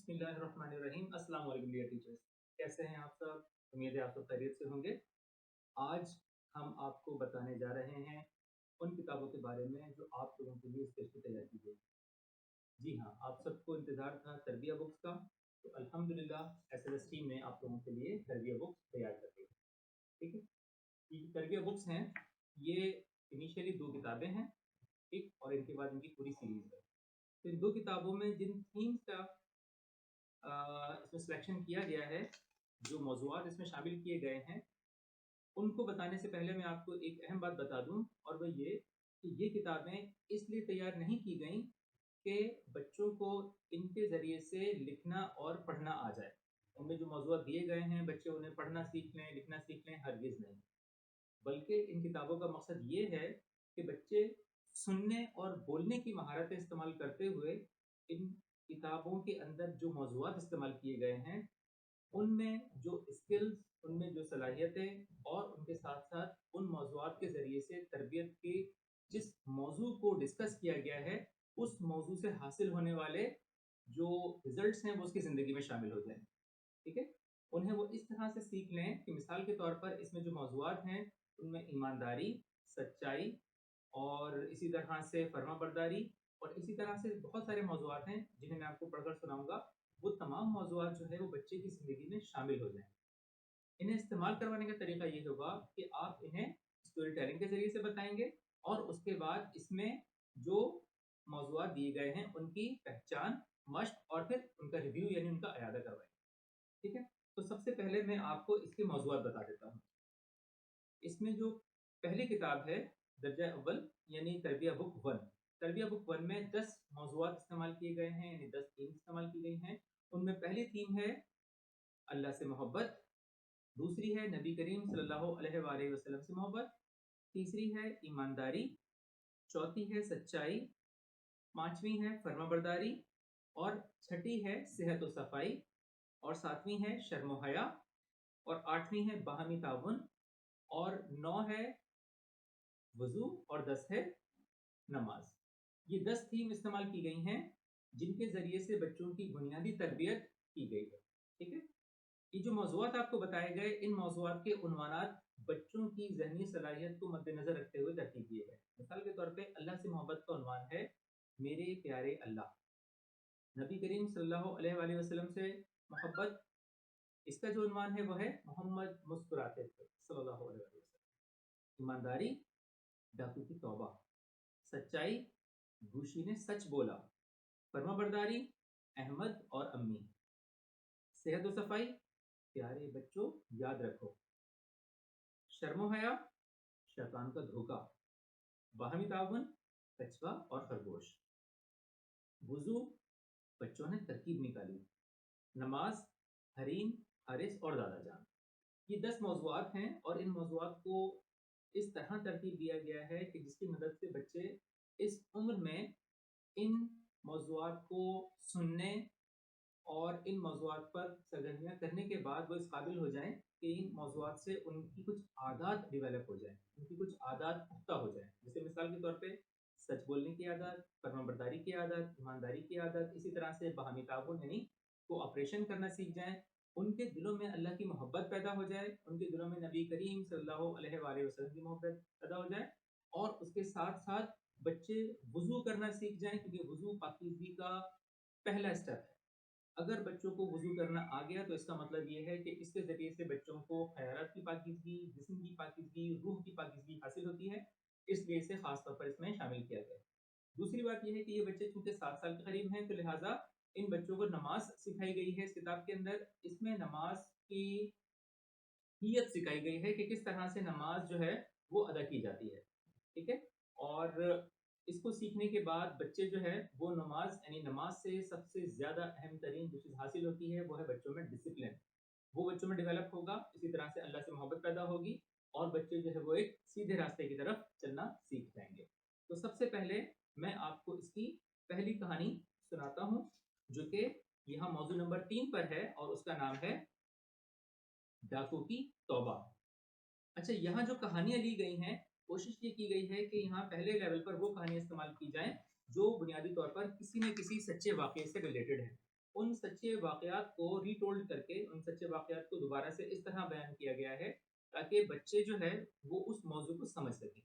बिस्मिल्लाहिर्रहमानिर्रहीम। अस्सलाम वालेकुम डियर टीचर्स, कैसे हैं आप सब? उम्मीद है आप सब खैरियत से होंगे। आज हम आपको बताने जा रहे हैं उन किताबों के बारे में जो आप लोगों के लिए स्पेशली तैयार की गई। जी हाँ, आप सबको इंतज़ार था तरबिया बुक्स का, तो अल्हम्दुलिल्लाह एसएलएस टीम ने आप लोगों के लिए तरबिया बुक्स तैयार कर दी। ठीक है, ये जो तरबिया बुक्स हैं, ये इनिशियली 2 किताबें हैं, ठीक, और इनके बाद इनकी पूरी सीरीज़ है। तो इन 2 किताबों में जिन थीम्स का इसमें सिलेक्शन किया गया है, जो मौज़ूआत इसमें शामिल किए गए हैं, उनको बताने से पहले मैं आपको एक अहम बात बता दूँ, और वो ये कि ये किताबें इसलिए तैयार नहीं की गईं कि बच्चों को इनके ज़रिए से लिखना और पढ़ना आ जाए। उनमें जो मौज़ूआत दिए गए हैं, बच्चे उन्हें पढ़ना सीख लें, लिखना सीख लें, हरगिज़ नहीं। बल्कि इन किताबों का मकसद ये है कि बच्चे सुनने और बोलने की महारतें इस्तेमाल करते हुए इन किताबों के अंदर जो मौज़ूआत इस्तेमाल किए गए हैं, उनमें जो स्किल्स, उनमें जो सलाहियतें, और उनके साथ-साथ उन मौज़ूआत के ज़रिए से तरबियत के जिस मौज़ू को डिस्कस किया गया है, उस मौज़ू से हासिल होने वाले जो रिज़ल्ट्स हैं, वो उसकी ज़िंदगी में शामिल हो जाएँ। ठीक है? उन्हें वो इस तरह से सीख लें कि मिसाल के तौर पर इसमें जो मौज़ूआत हैं, उनमें ईमानदारी, सच्चाई और इसी तरह से फर्माबरदारी, और इसी तरह से बहुत सारे मौज़ूआत हैं जिन्हें मैं आपको पढ़कर सुनाऊँगा। वो तमाम मौज़ूआत जो है वो बच्चे की ज़िंदगी में शामिल हो जाएँ। इन्हें इस्तेमाल करवाने का तरीका ये होगा कि आप इन्हें स्टोरी टेलिंग के ज़रिए से बताएँगे, और उसके बाद इसमें जो मौज़ूआत दिए गए हैं उनकी पहचान, मश्क और फिर उनका रिव्यू यानी उनका इयादा करवाएँगे। ठीक है? तो सबसे पहले मैं आपको इसके मौज़ूआत बता देता हूँ। इसमें जो पहली किताब है, दर्जा अव्वल यानी तरबिया बुक 1। तरबिया बुक 1 में 10 मौज़ूआत इस्तेमाल किए गए हैं, यानी 10 थीम इस्तेमाल की गई हैं। उनमें पहली थीम है अल्लाह से मोहब्बत, दूसरी है नबी करीम सल्लल्लाहु अलैहि वसल्लम से मोहब्बत, तीसरी है ईमानदारी, चौथी है सच्चाई, पाँचवीं है फर्माबरदारी, और छठी है सेहत व सफाई, और सातवीं है शर्म व हया, और आठवीं है बाहमी ताउन, और 9 है वज़ू, और 10 है नमाज। ये 10 थीम इस्तेमाल की गई हैं जिनके ज़रिए से बच्चों की बुनियादी तरबियत की गई है। ठीक है? ये जो मौज़ूआत आपको बताए गए, इन मौज़ूआत के उन्वानात बच्चों की ज़हनी सलाहियत को मद्देनज़र रखते हुए तरतीब किए गए। मिसाल के तौर पे अल्लाह से मोहब्बत का उन्वान है मेरे प्यारे अल्लाह। नबी करीम सल्लल्लाहु अलैहि वसल्लम से मोहब्बत, इसका जो उन्वान है वो है मोहम्मद मुस्कुराते थे सल्लल्लाहु अलैहि वसल्लम। ईमानदारी, डाकू की तौबा। सच्चाई, घुशी ने सच बोला। फर्माबरदारी, अहमद और अम्मी। सेहत व सफाई, प्यारे बच्चों याद रखो। शर्म व हया, शैतान का धोखा। बाहमी ताउन, कछुआ और खरगोश। वुजू, बच्चों ने तरकीब निकाली। नमाज, हरीम, हारिस और दादा जान। ये 10 मौज़ूआत हैं, और इन मौज़ूआत को इस तरह तरतीब दिया गया है कि जिसकी मदद से बच्चे इस उम्र में इन मौज़ूआत को सुनने और इन मौज़ूआत पर सरगर्मियाँ करने के बाद वो इस काबिल हो जाएँ कि इन मौज़ूआत से उनकी कुछ आदत डेवलप हो जाएँ, उनकी कुछ आदत पुख्ता हो जाएँ। जैसे मिसाल के तौर पे सच बोलने की आदत, फर्माबरदारी की आदत, ईमानदारी की आदत, इसी तरह से बाहमी ताउन यानी कोऑपरेशन करना सीख जाएँ। उनके दिलों में अल्लाह की मोहब्बत पैदा हो जाए, उनके दिलों में नबी करीम सल्लल्लाहु अलैहि वसल्लम की मोहब्बत पैदा हो जाए, और उसके साथ-साथ बच्चे वुज़ू करना सीख जाएँ, क्योंकि वुज़ू पाकीज़गी का पहला स्टेप है। अगर बच्चों को वुज़ू करना आ गया तो इसका मतलब ये है कि इसके ज़रिए से बच्चों को ख़यालात की पाकीज़गी, जिस्म की पाकीज़गी, रूह की पाकीज़गी हासिल होती है, इसलिए इसे ख़ास तौर पर इसमें शामिल किया गया है। दूसरी बात ये है कि ये बच्चे चूँकि 7 साल के करीब हैं, तो लिहाज़ा इन बच्चों को नमाज़ सिखाई गई है इस किताब के अंदर। इसमें नमाज़ की नियत सिखाई गई है कि किस तरह से नमाज़ जो है वो अदा की जाती है। ठीक है? और इसको सीखने के बाद बच्चे जो है वो नमाज़ यानी नमाज़ से सबसे ज़्यादा अहम तरीन जो चीज़ हासिल होती है वो है बच्चों में डिसिप्लिन। वो बच्चों में डेवलप होगा, इसी तरह से अल्लाह से मोहब्बत पैदा होगी, और बच्चे जो है वो एक सीधे रास्ते की तरफ चलना सीख जाएँगे। तो सबसे पहले मैं आपको इसकी पहली कहानी सुनाता हूँ, जो कि यहाँ मौज़ू नंबर 3 पर है, और उसका नाम है डाकू की तौबा। अच्छा, यहाँ जो कहानियाँ ली गई हैं, कोशिश ये की गई है कि यहाँ पहले लेवल पर वो कहानियाँ इस्तेमाल की जाएँ, जो बुनियादी तौर पर किसी न किसी सच्चे वाक़ये से रिलेटेड हैं। ان سچے واقعات کو ریٹولڈ کر کے ان سچے واقعات کو دوبارہ سے اس طرح بیان کیا گیا ہے تاکہ بچے جو ہے وہ اس موضوع کو سمجھ سکیں.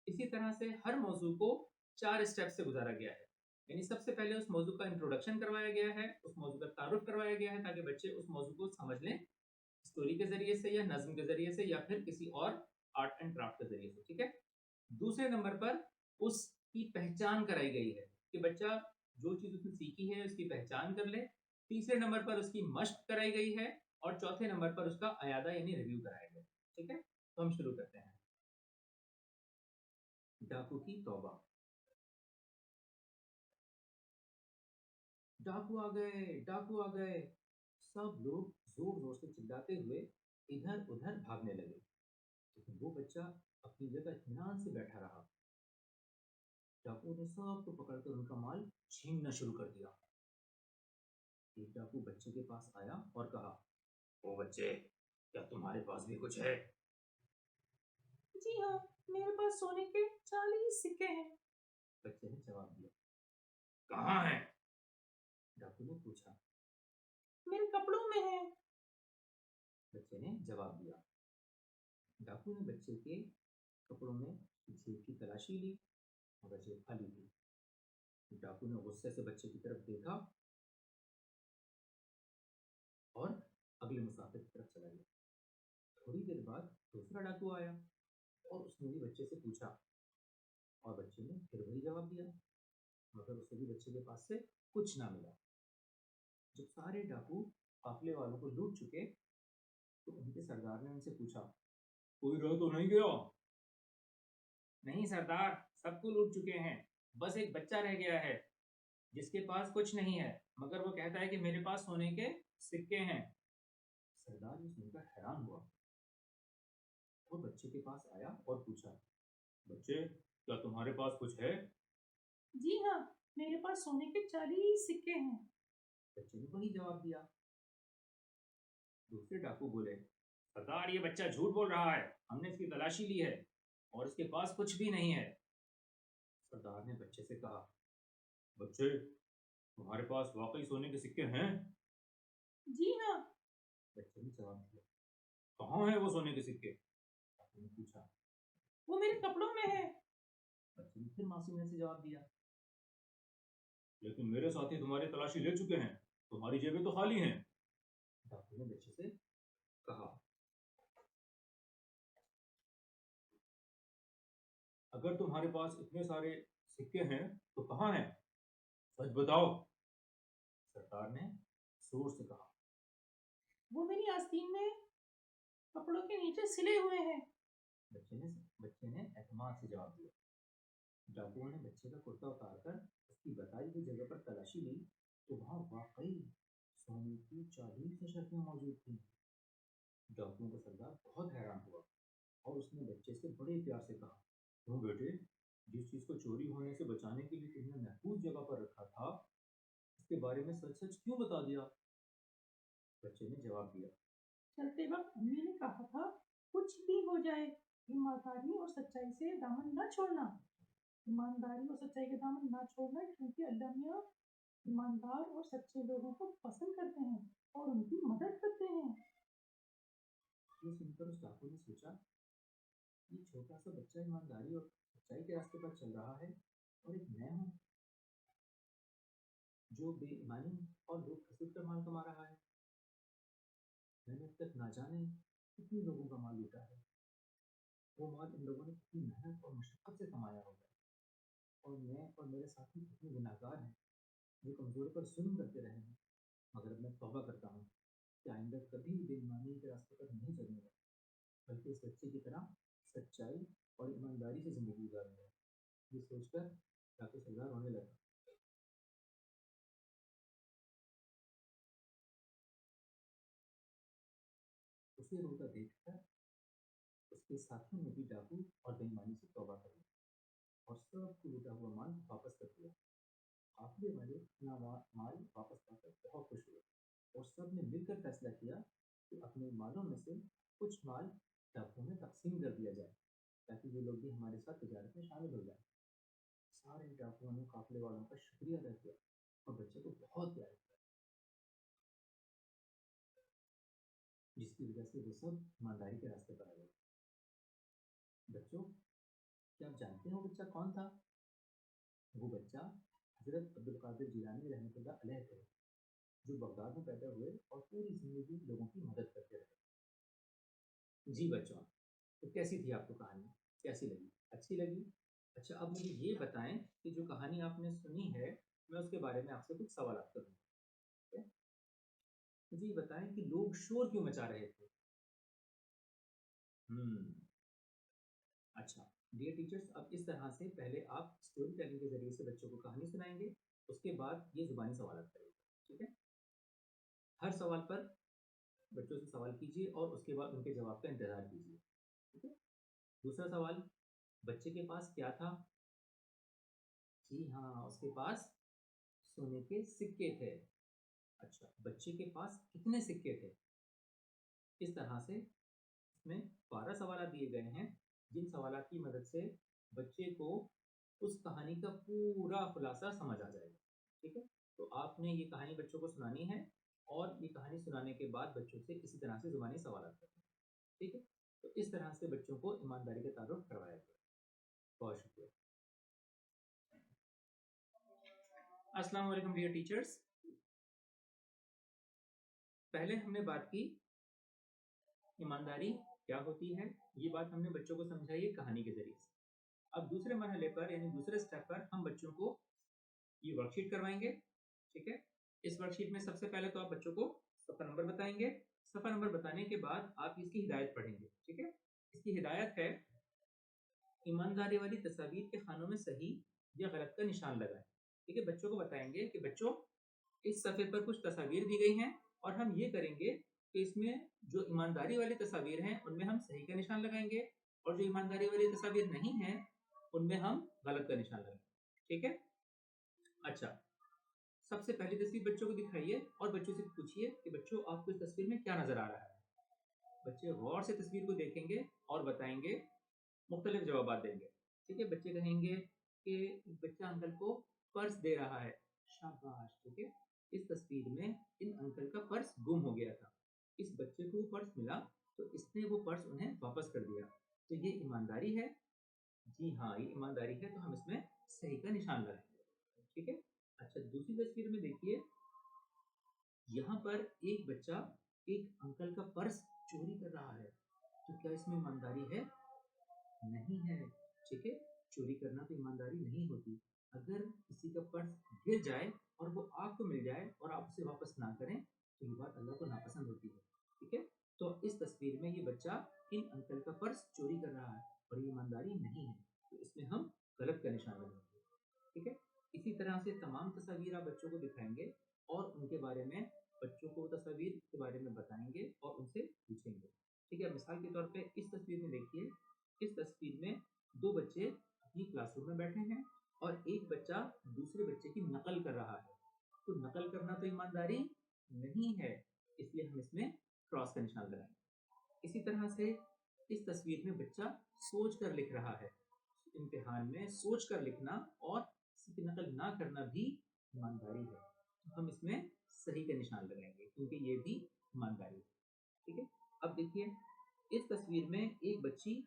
اسی طرح سے ہر موضوع کو 4 اسٹیپ سے گزارا گیا ہے. یعنی سب سے پہلے اس موضوع کا انٹروڈکشن کروایا گیا ہے, اس موضوع کا تعارف کروایا گیا ہے تاکہ بچے اس موضوع کو سمجھ لیں اسٹوری کے ذریعے سے یا نظم کے ذریعے سے یا پھر کسی اور آرٹ اینڈ کرافٹ کے ذریعے سے. ٹھیک ہے. دوسرے نمبر پر اس کی پہچان کرائی گئی ہے کہ بچہ جو چیز اس نے سیکھی ہے اس کی پہچان کر لے. تیسرے نمبر پر اس کی مشق کرائی گئی ہے اور چوتھے نمبر پر اس کا اعادہ یعنی ریویو کرایا گیا. ٹھیک ہے. تو ہم شروع کرتے ہیں. ڈاکو کی توبہ. ڈاکو آ گئے, ڈاکو آ گئے. سب لوگ زور زور سے چلاتے ہوئے ادھر ادھر بھاگنے لگے, لیکن وہ بچہ اپنی جگہ اطمینان سے بیٹھا رہا. ڈاکو نے سب کو پکڑ کر ان کا مال چھیننا شروع کر دیا. ایک ڈاکو بچے کے پاس آیا اور کہا, او بچے, کیا تمہارے پاس بھی کچھ ہے؟ جی ہاں, میرے پاس سونے کے 40 سکے ہیں. بچے نے جواب دیا. کہاں ہیں؟ ڈاکو نے پوچھا. میرے کپڑوں میں ہے. بچے نے جواب دیا. ڈاکو نے بچے کے کپڑوں میں جیب کی تلاشی لی مگر جیب خالی تھی. ڈاکو نے غصے سے بچے کی طرف دیکھا اور اگلے مسافر کی طرف چلا گیا. تھوڑی دیر بعد دوسرا ڈاکو آیا اور اس نے بھی بچے سے پوچھا اور بچے نے پھر وہی جواب دیا مگر اسے بھی بچے کے پاس سے کچھ نہ ملا. جب سارے ڈاکو قافلے والوں کو لوٹ چکے تو ان کے سردار نے ان سے پوچھا, کوئی رہ تو نہیں گیا؟ نہیں سردار, سب کو لوٹ چکے ہیں, بس ایک بچہ رہ گیا ہے جس کے پاس کچھ نہیں ہے مگر وہ کہتا ہے کہ میرے پاس سونے کے سکے ہیں. سردار یہ سن کر حیران ہوا. وہ بچے کے پاس آیا اور پوچھا, بچے, کیا تمہارے پاس کچھ ہے؟ جی ہاں, میرے پاس سونے کے 40 سکے ہیں. بچے نے وہی جواب دیا. دوسرے ڈاکو بولے, سردار یہ بچہ جھوٹ بول رہا ہے, ہم نے اس کی تلاشی لی ہے اور اس کے پاس کچھ بھی نہیں ہے. سردار نے بچے سے کہا, بچے, تمہارے پاس واقعی سونے کے سکے ہیں؟ جی ہاں. بچے نے جواب دیا. کہاں ہیں وہ سونے کے سکے؟ ڈاکو نے پوچھا. وہ میرے کپڑوں میں ہے. بچے نے پھر معصومیت سے جواب دیا. لیکن میرے ساتھی تمہاری تلاشی لے چکے ہیں, تمہاری جیبیں تو خالی ہیں. ڈاکو نے بچے سے کہا, اگر تمہارے پاس اتنے سارے سکے ہیں تو کہاں ہیں؟ سچ بتاؤ. سردار نے زور سے کہا. وہ میری آستین میں کپڑوں کے نیچے سلے ہوئے ہیں. بچے نے اعتماد سے جواب دیا. ڈاکوؤں نے بچے کا کرتا اتار کر اس کی بتائی ہوئی جگہ پر تلاشی لی تو وہاں واقعی سونے کی 40 اشرفیاں موجود تھیں. ڈاکوؤں کا سردار بہت حیران ہوا اور اس نے بچے سے بڑے پیار سے کہا, کیوں بیٹے, جس چیز کو چوری ہونے سے بچانے کے لیے تم نے محفوظ جگہ پر رکھا تھا اس کے بارے میں سچ سچ کیوں بتا دیا؟ بچے نے جواب دیا. چلتے وقت امی نے کہا تھا, کچھ بھی ہو جائے ایمانداری اور سچائی سے دامن نہ چھوڑنا. ایمانداری اور سچائی کے دامن نہ چھوڑنا, کیونکہ اللہ میاں ایماندار اور سچے لوگوں کو پسند کرتے ہیں اور ان کی مدد کرتے ہیں. یہ سن کر اس ڈاکو نے سوچا, یہ چھوٹا سا بچہ ایمانداری اور سچائی کے راستے پر چل رہا ہے اور ایک میں ہوں جو بے ایمانی اور لوگ خسوٹ کا مال کما رہا ہے. میں نے اب تک نہ جانے کتنے لوگوں کا مال لوٹا ہے. وہ مال ان لوگوں نے کتنی محنت اور مشقت سے کمایا ہوگا اور میں اور میرے ساتھی کتنے گناہگار ہیں جو کمزور پر ظلم کرتے رہے ہیں. مگر اب میں توبہ کرتا ہوں کہ آئندہ کبھی بے ایمانی کے راستے پر نہیں چلوں گا بلکہ اس بچے کی طرح سچائی اور ایمانداری سے زندگی گزاروں گا. یہ سوچ کر ڈاکو سردار ہونے لگا. اسے روتا دیکھ کر اس کے ساتھیوں نے بھی ڈاکو اور بے ایمانی سے توبہ کر لی اور سب کو لوٹا ہوا مال واپس کر دیا. قافلے والے اپنا مال واپس پا کر بہت خوش ہوئے اور سب نے مل کر فیصلہ کیا کہ اپنے مالوں میں سے کچھ مال ڈاکوؤں میں تقسیم کر دیا جائے تاکہ وہ لوگ بھی ہمارے ساتھ تجارت میں شامل ہو جائیں. سارے ڈاکوؤں نے قافلے والوں کا شکریہ ادا کیا اور بچے کو بہت پیار کیا. जिसकी वजह से वो सब ईमानदारी के रास्ते पर आ गए। बच्चों, क्या आप जानते हैं वो बच्चा कौन था? वो बच्चा हजरत अब्दुल कादिर जिलानी रहमतुल्लाह अलैह थे, जो बगदाद में पैदा हुए और पूरी जिंदगी लोगों की मदद करते रहे। जी बच्चों, तो कैसी थी आपको कहानी? कैसी लगी? अच्छी लगी? अच्छा, अब मुझे ये बताएं कि जो कहानी आपने सुनी है, मैं उसके बारे में आपसे कुछ सवाल करूँ। ठीक है? मुझे ये बताएं कि लोग शोर क्यों मचा रहे थे? अच्छा, डियर टीचर्स, अब इस तरह से पहले आप स्टोरी टेलिंग के जरिए से बच्चों को कहानी सुनाएंगे, उसके बाद ये जुबानी सवाल करेंगे। ठीक है? हर सवाल पर बच्चों से सवाल कीजिए और उसके बाद उनके जवाब का इंतजार कीजिए। ठीक है? दूसरा सवाल, बच्चे के पास क्या था? जी हाँ, उसके पास सोने के सिक्के थे। अच्छा, बच्चे के पास कितने सिक्के थे? इस तरह से इसमें 12 सवाल दिए गए हैं, जिन सवालों की मदद से बच्चे को उस कहानी का पूरा खुलासा समझ आ जाएगा। ठीक है? तो आपने ये कहानी बच्चों को सुनानी है और ये कहानी सुनाने के बाद बच्चों से इसी तरह से ज़ुबानी सवाल करने हैं। ठीक है? तो इस तरह से बच्चों को ईमानदारी का तारुफ करवाया गया। बहुत शुक्रिया। अस्सलाम वालेकुम डियर टीचर्स। पहले हमने बात की ईमानदारी क्या होती है, ये बात हमने बच्चों को समझाई है कहानी के जरिए से। अब दूसरे मरहले पर यानी दूसरे स्टेप पर हम बच्चों को ये वर्कशीट करवाएंगे। ठीक है? इस वर्कशीट में सबसे पहले तो आप बच्चों को सफ़ा नंबर बताएंगे। सफ़ा नंबर बताने के बाद आप इसकी हिदायत पढ़ेंगे। ठीक है? इसकी हिदायत है, ईमानदारी वाली तस्वीर के खानों में सही या गलत का निशान लगाएं। ठीक है? बच्चों को बताएंगे कि बच्चों, इस सफ़े पर कुछ तस्वीर दी गई हैं और हम ये करेंगे कि इसमें जो ईमानदारी वाली तस्वीर हैं उनमें हम सही का निशान लगाएंगे और जो ईमानदारी वाली तस्वीर नहीं है उनमें हम गलत का निशान लगाएंगे। ठीक है? अच्छा, सबसे पहली तस्वीर बच्चों को दिखाइए और बच्चों से पूछिए कि बच्चों, आपको इस तस्वीर में क्या नजर आ रहा है? बच्चे गौर से तस्वीर को देखेंगे और बताएंगे, मुख्तलिफ जवाब देंगे। ठीक है? बच्चे कहेंगे कि बच्चा अंकल को पर्स दे रहा है। शाबाश। ठीक है? इस तस्वीर में इन अंकल का पर्स गुम हो गया था, इस बच्चे को पर्स मिला तो इसने वो पर्स उन्हें वापस कर दिया, तो ये ईमानदारी है। जी हाँ, ये ईमानदारी है, तो हम इसमें सही का निशान लगाएंगे। ठीक है? अच्छा, दूसरी तस्वीर में देखिए, यहाँ पर एक बच्चा एक अंकल का पर्स चोरी कर रहा है, तो क्या इसमें ईमानदारी है? नहीं है। ठीक है? चोरी करना तो ईमानदारी नहीं होती। अगर किसी का पर्स गिर जाए और वो आपको मिल जाए और आप उसे वापस ना करें, तो ये बात अल्लाह को नापसंद होती है। ठीक है? तो इस तस्वीर में ये बच्चा इन अंकल का पर्स चोरी कर रहा है और ये ईमानदारी नहीं है, तो इसमें हम गलत का निशान लगाएंगे। ठीक है? इसी तरह से तमाम तस्वीर आप बच्चों को दिखाएंगे और उनके बारे में बच्चों को तस्वीर के बारे में बताएंगे और उनसे पूछेंगे। ठीक है? मिसाल के तौर पे इस तस्वीर में देखिए, इस तस्वीर में दो बच्चे अपनी क्लासरूम में बैठे हैं और एक बच्चा दूसरे बच्चे की नकल कर रहा है, तो नकल करना तो ईमानदारी नहीं है, इसलिए हम इसमें क्रॉस का निशान लगाएंगे। इसी तरह से इस तस्वीर में बच्चा सोच कर लिख रहा है, इम्तिहान में सोच कर लिखना और किसी की नकल ना करना भी ईमानदारी है, तो हम इसमें सही का निशान लगाएंगे क्योंकि ये भी ईमानदारी है। ठीक है? अब देखिए, इस तस्वीर में एक बच्ची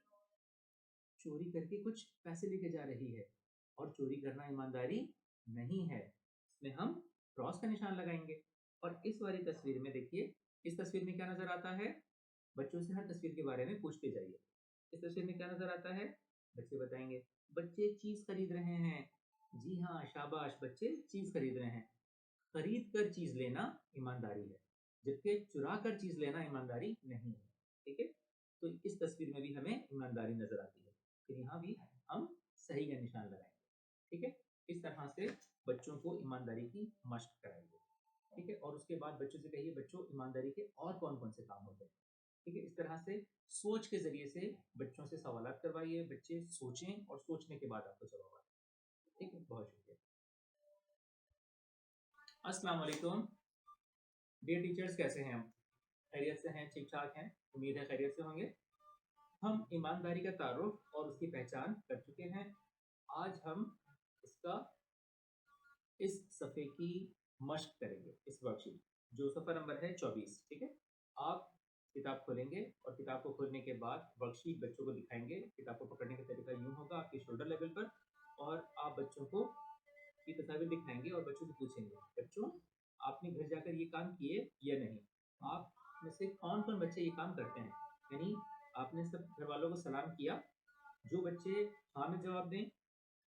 चोरी करके कुछ पैसे लेके जा रही है और चोरी करना ईमानदारी नहीं है, इसमें हम क्रॉस का निशान लगाएंगे। और इस वाली तस्वीर में देखिए, इस तस्वीर में क्या नजर आता है? बच्चों से हर तस्वीर के बारे में पूछते जाइए। इस तस्वीर में क्या नजर आता है? बच्चे बताएंगे, बच्चे चीज खरीद रहे हैं। जी हाँ, शाबाश, बच्चे चीज खरीद रहे हैं। खरीद कर चीज लेना ईमानदारी है, जबकि चुरा कर चीज लेना ईमानदारी नहीं है। ठीक है? तो इस तस्वीर में भी हमें ईमानदारी नजर आती है, फिर यहाँ भी हम सही का निशान लगाएंगे। ठीक है? इस तरह से बच्चों को ईमानदारी की मशक कराइए। ठीक है? और उसके बाद बच्चों से कहिए, बच्चों, ईमानदारी के और कौन कौन से काम होते हैं। ठीक है? इस तरह से सोच के जरिए से बच्चों से सवाल करवाइए, बच्चे सोचें और सोचने के बाद आपको जवाब आए। ठीक है? बहुत शुक्रिया। अस्सलाम वालेकुम डियर टीचर्स, कैसे हैं आप? खैरियत से हैं? ठीक ठाक हैं? उम्मीद है खैरियत से होंगे। हम ईमानदारी का तारुफ और उसकी पहचान कर चुके हैं। आज हम इसका इस सफ़े की मशक करेंगे, इस वर्कशीट जो सफ़ा नंबर है 24। ठीक है? आप किताब खोलेंगे और किताब को खोलने के बाद वर्कशीट बच्चों को दिखाएंगे। किताब को पकड़ने का तरीका यूँ होगा आपके शोल्डर लेवल पर, और आप बच्चों को ये तस्वीर दिखाएंगे और बच्चों से पूछेंगे, बच्चों आपने घर जाकर ये काम किए या नहीं? आप में से कौन कौन बच्चे ये काम करते हैं? यानी आपने सब घर वालों को सलाम किया, जो बच्चे हाँ में जवाब दें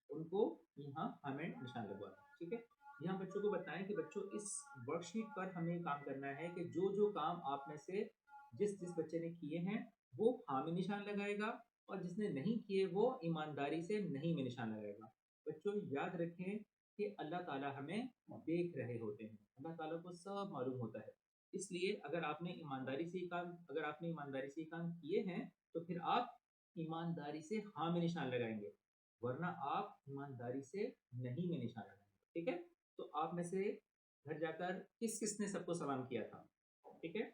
उनको यहाँ हाँ में निशान लगवा दें, ठीक है। यहाँ बच्चों को बताएं कि बच्चों इस वर्कशीट पर हमें काम करना है कि जो जो काम आप में से जिस जिस बच्चे ने किए हैं वो हाँ में निशान लगाएगा, और जिसने नहीं किए वो ईमानदारी से नहीं में निशान लगाएगा। बच्चों याद रखें कि अल्लाह ताला हमें देख रहे होते हैं, अल्लाह ताला को सब मालूम होता है। इसलिए अगर आपने ईमानदारी से ये काम किए हैं तो फिर आप ईमानदारी से हाँ में निशान लगाएंगे, वरना आप ईमानदारी से नहीं में निशान लगाएंगे, ठीक है। तो आप में से घर जाकर किस किसने सबको सलाम किया था? ठीक है,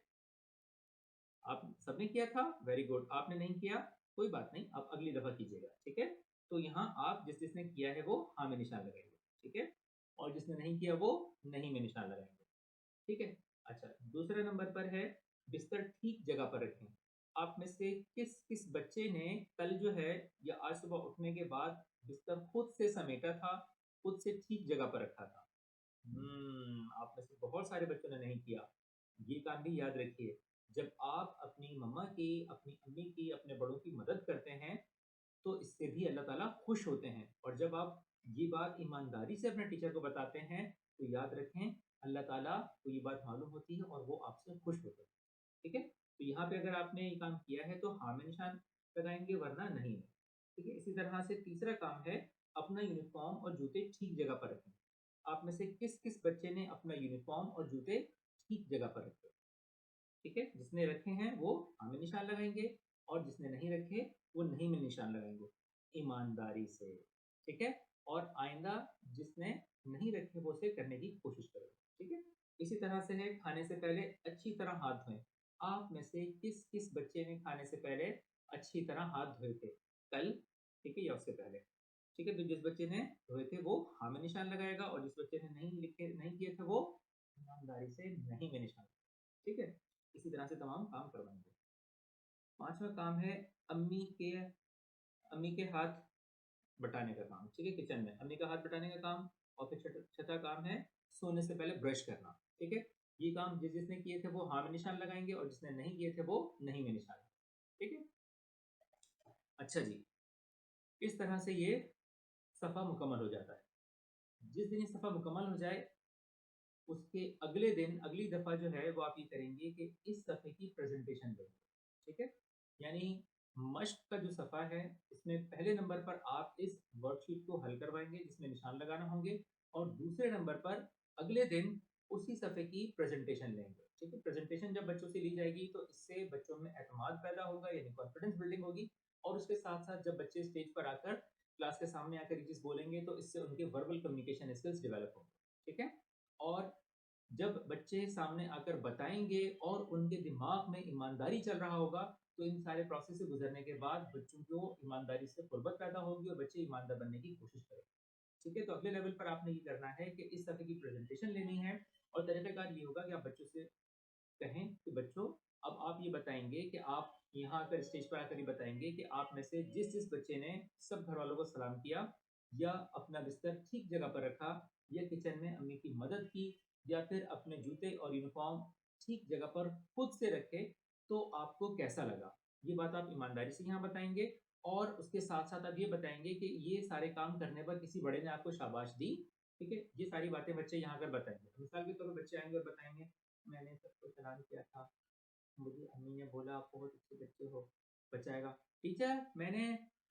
आप सबने किया था, वेरी गुड। आपने नहीं किया, कोई बात नहीं, आप अगली दफा कीजिएगा, ठीक है। तो यहाँ आप जिसने किया है वो हाँ में निशान लगाएंगे, ठीक है, और जिसने नहीं किया वो नहीं में निशान लगाएंगे, ठीक है। अच्छा, दूसरे नंबर पर है बिस्तर ठीक जगह पर रखें। आप में से किस किस बच्चे ने कल जो है या आज सुबह उठने के बाद बिस्तर खुद से समेटा था, खुद से ठीक जगह पर रखा था? आप में से बहुत सारे बच्चों ने नहीं किया। ये काम भी याद रखिए, जब आप अपनी मम्मा की, अपनी अम्मी की, अपने बड़ों की मदद करते हैं तो इससे भी अल्लाह ताला खुश होते हैं। और जब आप ये बात ईमानदारी से अपने टीचर को बताते हैं तो याद रखें अल्लाह ताला को ये बात मालूम होती है और वो आपसे खुश होते हैं, ठीक है। तो यहाँ पे अगर आपने ये काम किया है तो हाँ में निशान लगाएंगे, वरना नहीं में, ठीक है। इसी तरह से तीसरा काम है अपना यूनिफॉर्म और जूते ठीक जगह पर रखें। आप में से किस किस बच्चे ने अपना यूनिफॉर्म और जूते ठीक जगह पर रखे? ठीक है, जिसने रखे हैं वो हाँ में निशान लगाएंगे, और जिसने नहीं रखे वो नहीं में निशान लगाएंगे, ईमानदारी से, ठीक है। और आइंदा जिसने नहीं रखे वो उसे करने की कोशिश करें, ठीक है। इसी तरह से है खाने से पहले अच्छी तरह हाथ धोएं। आप में से किस किस बच्चे ने खाने से पहले अच्छी तरह हाथ धोए थे कल, ठीक है, या उससे पहले? ठीक है, तो जिस बच्चे ने धोए थे वो हाँ में निशान लगाएगा, और जिस बच्चे ने नहीं किए थे वो ईमानदारी से नहीं में निशान, ठीक है। इसी तरह से तमाम काम करवाएंगे। पांचवा काम है अम्मी के अम्मी के हाथ बटाने का काम, ठीक है, किचन में अम्मी का हाथ बटाने का काम। और फिर छठा काम है सोने से पहले ब्रश करना, ठीक है। ये काम जिसने किए थे वो हाँ में निशान लगाएंगे, और जिसने नहीं किए थे वो नहीं में निशान, ठीक है। अच्छा जी, इस तरह से ये सफ़ा मुकम्मल हो जाता है। जिस दिन ये सफ़ा मुकम्मल हो जाए उसके अगले दिन अगली दफ़ा जो है वो आप ये करेंगे कि इस सफ़े की प्रेजेंटेशन देंगे, ठीक है। यानी मश्क का जो सफ़ा है इसमें पहले नंबर पर आप इस वर्कशीट को हल करवाएंगे जिसमें निशान लगाना होंगे, और दूसरे नंबर पर अगले दिन उसी सफ़े की प्रेजेंटेशन लेंगे, ठीक है। प्रेजेंटेशन जब बच्चों से ली जाएगी तो इससे बच्चों में एतमाद पैदा होगा, यानी कॉन्फिडेंस बिल्डिंग होगी। और उसके साथ साथ जब बच्चे स्टेज पर आकर क्लास के सामने आकर ये चीज़ बोलेंगे तो इससे उनके वर्बल कम्युनिकेशन स्किल्स डेवलप होंगे, ठीक है। और जब बच्चे सामने आकर बताएंगे और उनके दिमाग में ईमानदारी चल रहा होगा तो इन सारे प्रोसेस से गुजरने के बाद बच्चों को ईमानदारी से क़ुर्बत पैदा होगी और बच्चे ईमानदार बनने की कोशिश करेंगे, ठीक है। तो अगले लेवल पर आपने ये करना है कि इस तरह की प्रेजेंटेशन लेनी है, और तरीक़ाकार ये होगा कि आप बच्चों से कहें कि बच्चों अब आप ये बताएंगे कि आप यहाँ आकर स्टेज पर आकर ये बताएंगे कि आप में से जिस जिस बच्चे ने सब घर वालों को सलाम किया, या अपना बिस्तर ठीक जगह पर रखा, या किचन में अम्मी की मदद की, या फिर अपने जूते और यूनिफॉर्म ठीक जगह पर खुद से रखे, तो आपको कैसा लगा? ये बात आप ईमानदारी से यहाँ बताएंगे, और उसके साथ साथ आप ये बताएंगे कि ये सारे काम करने पर किसी बड़े ने आपको शाबाश दी, ठीक है। ये सारी बातें बच्चे यहाँ आकर बताएंगे। मिसाल के तौर पर बच्चे आएंगे और बताएंगे मैंने सबको सलाम किया था, मुझे अम्मी ने बोला आप बहुत अच्छे बच्चे हो। बच्चा आएगा, टीचर मैंने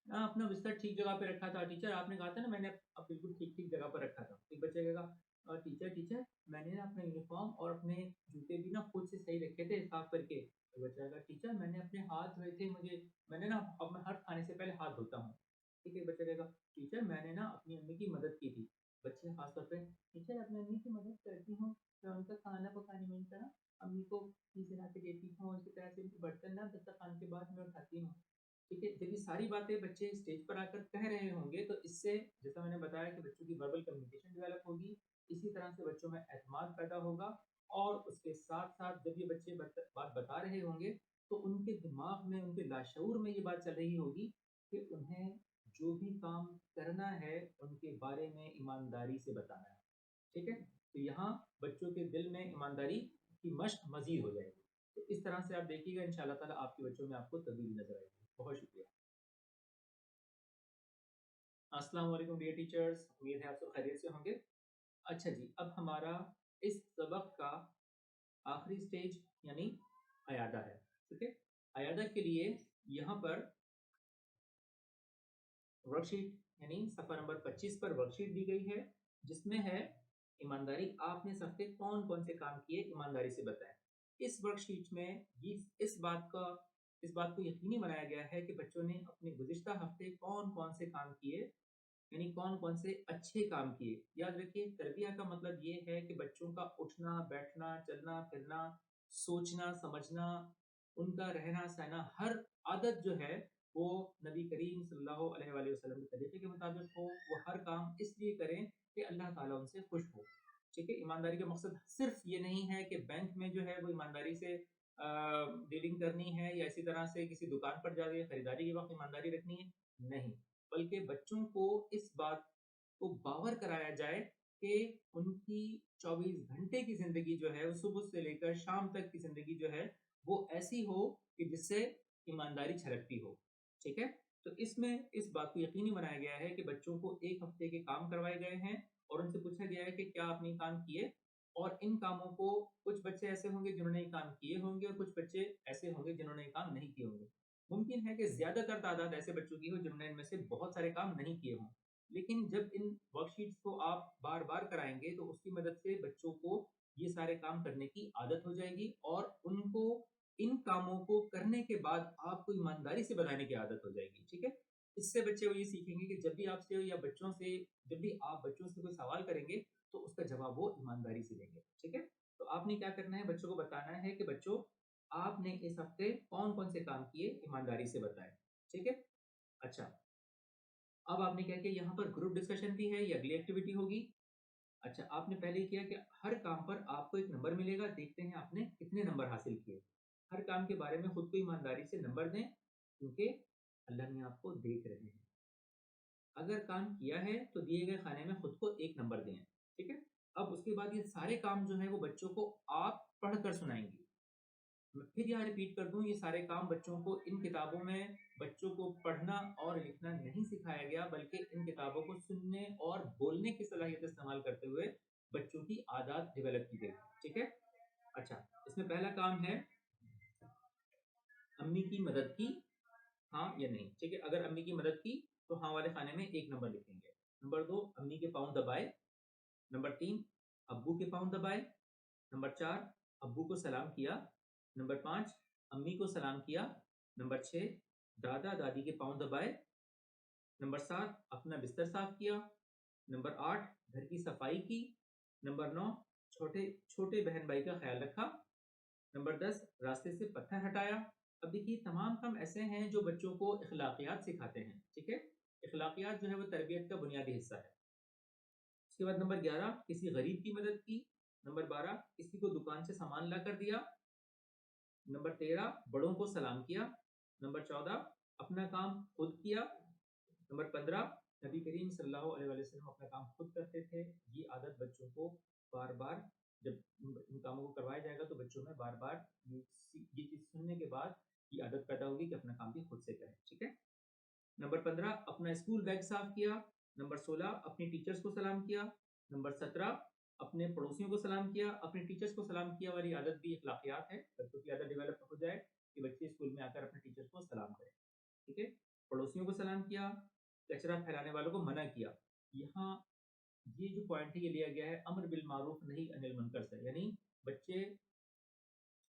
अपना बिस्तर ठीक जगह पे रखा था, टीचर आपने कहा था ना मैंने अब बिल्कुल ठीक ठीक जगह पर रखा था। एक बच्चा कहेगा टीचर टीचर मैंने ना अपना यूनिफॉर्म और अपने जूते भी ना खुद से सही रखे थे साफ करके। तो बच्चा कहेगा टीचर मैंने अपने हाथ धोए थे, मुझे मैंने ना अब मैं हर खाने से पहले हाथ धोता हूँ। ठीक है, बच्चा कहेगा टीचर मैंने ना अपनी अम्मी की मदद की थी। बच्चे खासतौर पे टीचर अपनी अम्मी की मदद करती हूँ, मैं उनका खाना पकाने में उनका ना अम्मी को चीज़ बना के देती हूँ, इसी तरह से उनके बर्तन ना दस्तरखान के बाद मैं उठाती हूँ। ठीक है, जब ये सारी बातें बच्चे स्टेज पर आकर कह रहे होंगे तो इससे जैसा मैंने बताया कि बच्चों की वर्बल कम्युनिकेशन डेवलप होगी, इसी तरह से बच्चों में एतमाद पैदा होगा, और उसके साथ साथ जब ये बच्चे बात बता रहे होंगे تو ان کے دماغ میں، ان کے لاشعور میں یہ بات چل رہی ہوگی کہ انہیں جو بھی کام کرنا ہے ان کے بارے میں ایمانداری سے بتانا ہے. ٹھیک ہے، تو یہاں بچوں کے دل میں ایمانداری کی مشق مزید ہو جائے گی. تو اس طرح سے آپ دیکھیے گا ان شاء اللہ تعالیٰ آپ کے بچوں میں آپ کو تبدیلی نظر آئے گی. بہت شکریہ. السلام علیکم ڈیئر ٹیچرز، امید ہے آپ سب خیریت سے ہوں گے. اچھا جی، اب ہمارا اس سبق کا آخری سٹیج یعنی عیادہ ہے. ٹھیک ہے، عیادہ کے لیے یہاں پر ورک شیٹ یعنی صفحہ number 25 per work sheet the گئی ہے جس میں ہے ایمانداری. آپ نے اس ہفتے کون کون سے کام کیے ایمانداری سے بتائیں. اس ورک شیٹ میں اس بات کو یقینی بنایا گیا ہے کہ بچوں نے اپنے گزشتہ ہفتے کون کون سے کام کیے، یعنی کون کون سے اچھے کام کیے. یاد رکھیے تربیہ کا مطلب یہ ہے کہ بچوں کا اٹھنا بیٹھنا چلنا پھرنا سوچنا سمجھنا، ان کا رہنا سہنا، ہر عادت جو ہے وہ نبی کریم صلی اللہ علیہ وآلہ وسلم کے طریقے کے مطابق ہو. وہ ہر کام اس لیے کریں کہ اللہ تعالیٰ ان سے خوش ہو. ٹھیک ہے، ایمانداری کا مقصد صرف یہ نہیں ہے کہ بینک میں جو ہے وہ ایمانداری سے ڈیلنگ کرنی ہے یا اسی طرح سے کسی دکان پر جا کے خریداری کے وقت ایمانداری رکھنی ہے، نہیں، بلکہ بچوں کو اس بات کو باور کرایا جائے کہ ان کی 24 گھنٹے کی زندگی جو ہے وہ صبح سے لے کر شام تک کی زندگی جو ہے وہ ایسی ہو کہ جس سے ایمانداری چھلکتی ہو. ٹھیک ہے، تو اس میں اس بات کو یقینی بنایا گیا ہے کہ بچوں کو ایک ہفتے کے کام کروائے گئے ہیں اور ان سے پوچھا گیا ہے کہ کیا آپ نے کام کیے، اور ان کاموں کو کچھ بچے ایسے ہوں گے جنہوں نے یہ کام کیے ہوں گے اور کچھ بچے ایسے ہوں گے جنہوں نے یہ کام نہیں کیے ہوں گے. ممکن ہے کہ زیادہ تر تعداد ایسے بچوں کی ہو جنہوں نے ان میں سے بہت سارے کام نہیں کیے ہوں، لیکن جب ان ورک شیٹس کو آپ بار بار کرائیں گے تو اس کی مدد سے بچوں کو یہ سارے کام کرنے کی عادت ہو جائے گی اور ان کو ان کاموں کو کرنے کے بعد آپ کو ایمانداری سے بنانے کی عادت ہو جائے گی. ٹھیک ہے، اس سے بچے وہ یہ سیکھیں گے کہ جب بھی آپ سے یا بچوں سے جب بھی آپ بچوں سے کوئی سوال کریں گے تو اس کا جواب وہ ایمانداری سے دیں گے. ٹھیک ہے، تو آپ نے کیا کرنا ہے، بچوں کو بتانا ہے کہ بچوں آپ نے اس ہفتے کون کون سے کام کیے ایمانداری سے بتائیں. ٹھیک ہے، اچھا اب آپ نے کیا کیا، یہاں پر گروپ ڈسکشن بھی ہے، یہ اگلی ایکٹیویٹی ہوگی. اچھا آپ نے پہلے کیا کہ ہر کام پر آپ کو ایک نمبر ملے گا، دیکھتے ہیں آپ نے کتنے نمبر حاصل کیے. ہر کام کے بارے میں خود کو ایمانداری سے نمبر دیں کیونکہ اللہ نے آپ کو دیکھ رہے ہیں. اگر کام کیا ہے تو دیے گئے خانے میں خود کو ایک نمبر دیں. ٹھیک ہے، اب اس کے بعد یہ سارے کام جو ہیں وہ بچوں کو آپ پڑھ کر سنائیں گے. میں پھر یہاں ریپیٹ کر دوں، یہ سارے کام بچوں کو ان کتابوں میں بچوں کو پڑھنا اور لکھنا نہیں سکھایا گیا بلکہ ان کتابوں کو سننے اور بولنے کی صلاحیت استعمال کرتے ہوئے بچوں کی عادات ڈیولپ کی گئی. ٹھیک ہے، اچھا اس میں پہلا کام ہے امی کی مدد کی، ہاں یا نہیں. ٹھیک ہے، اگر امی کی مدد کی تو ہاں والے خانے میں ایک نمبر لکھیں گے. نمبر 2 امی کے پاؤں دبائے. نمبر 3 ابو کے پاؤں دبائے. نمبر 4 ابو کو سلام کیا. نمبر 5 امی کو سلام کیا. نمبر 6 دادا دادی کے پاؤں دبائے. نمبر 7 اپنا بستر صاف کیا. نمبر 8 گھر کی صفائی کی. نمبر 9 چھوٹے بہن بھائی کا خیال رکھا. نمبر 10 راستے سے پتھر ہٹایا. اب دیکھیے تمام کام ایسے ہیں جو بچوں کو اخلاقیات سکھاتے ہیں. ٹھیک ہے، اخلاقیات جو ہے وہ تربیت کا بنیادی حصہ ہے. اس کے بعد نمبر 11 کسی غریب کی مدد کی. نمبر 12 کسی کو دکان سے سامان لا کر دیا. نمبر 13 بڑوں کو سلام کیا. نمبر 14 اپنا کام خود کیا. نمبر 15 نبی کریم صلی اللہ علیہ وسلم اپنا کام خود کرتے تھے. یہ عادت بچوں کو بار بار جب ان کاموں کو کروایا جائے گا تو بچوں میں بار بار یہ چیز سننے کے بعد یہ عادت پیدا ہوگی کہ اپنا کام بھی خود سے کریں. ٹھیک ہے، نمبر 15 اپنا اسکول بیگ صاف کیا. نمبر 16 اپنی ٹیچرز کو سلام کیا. نمبر 17 اپنے پڑوسیوں کو سلام کیا. اپنے ٹیچرز کو سلام کیا والی عادت بھی اخلاقیات ہے، بچوں کی عادت ڈیولپ ہو جائے کہ بچے اسکول میں آ کر اپنے ٹیچرز کو سلام کریں. ٹھیک ہے، پڑوسیوں کو سلام کیا. کچرا پھیلانے والوں کو منع کیا. یہاں یہ جو پوائنٹ ہے یہ لیا گیا ہے امر بالمعروف نہی عن المنکر سے، یعنی بچے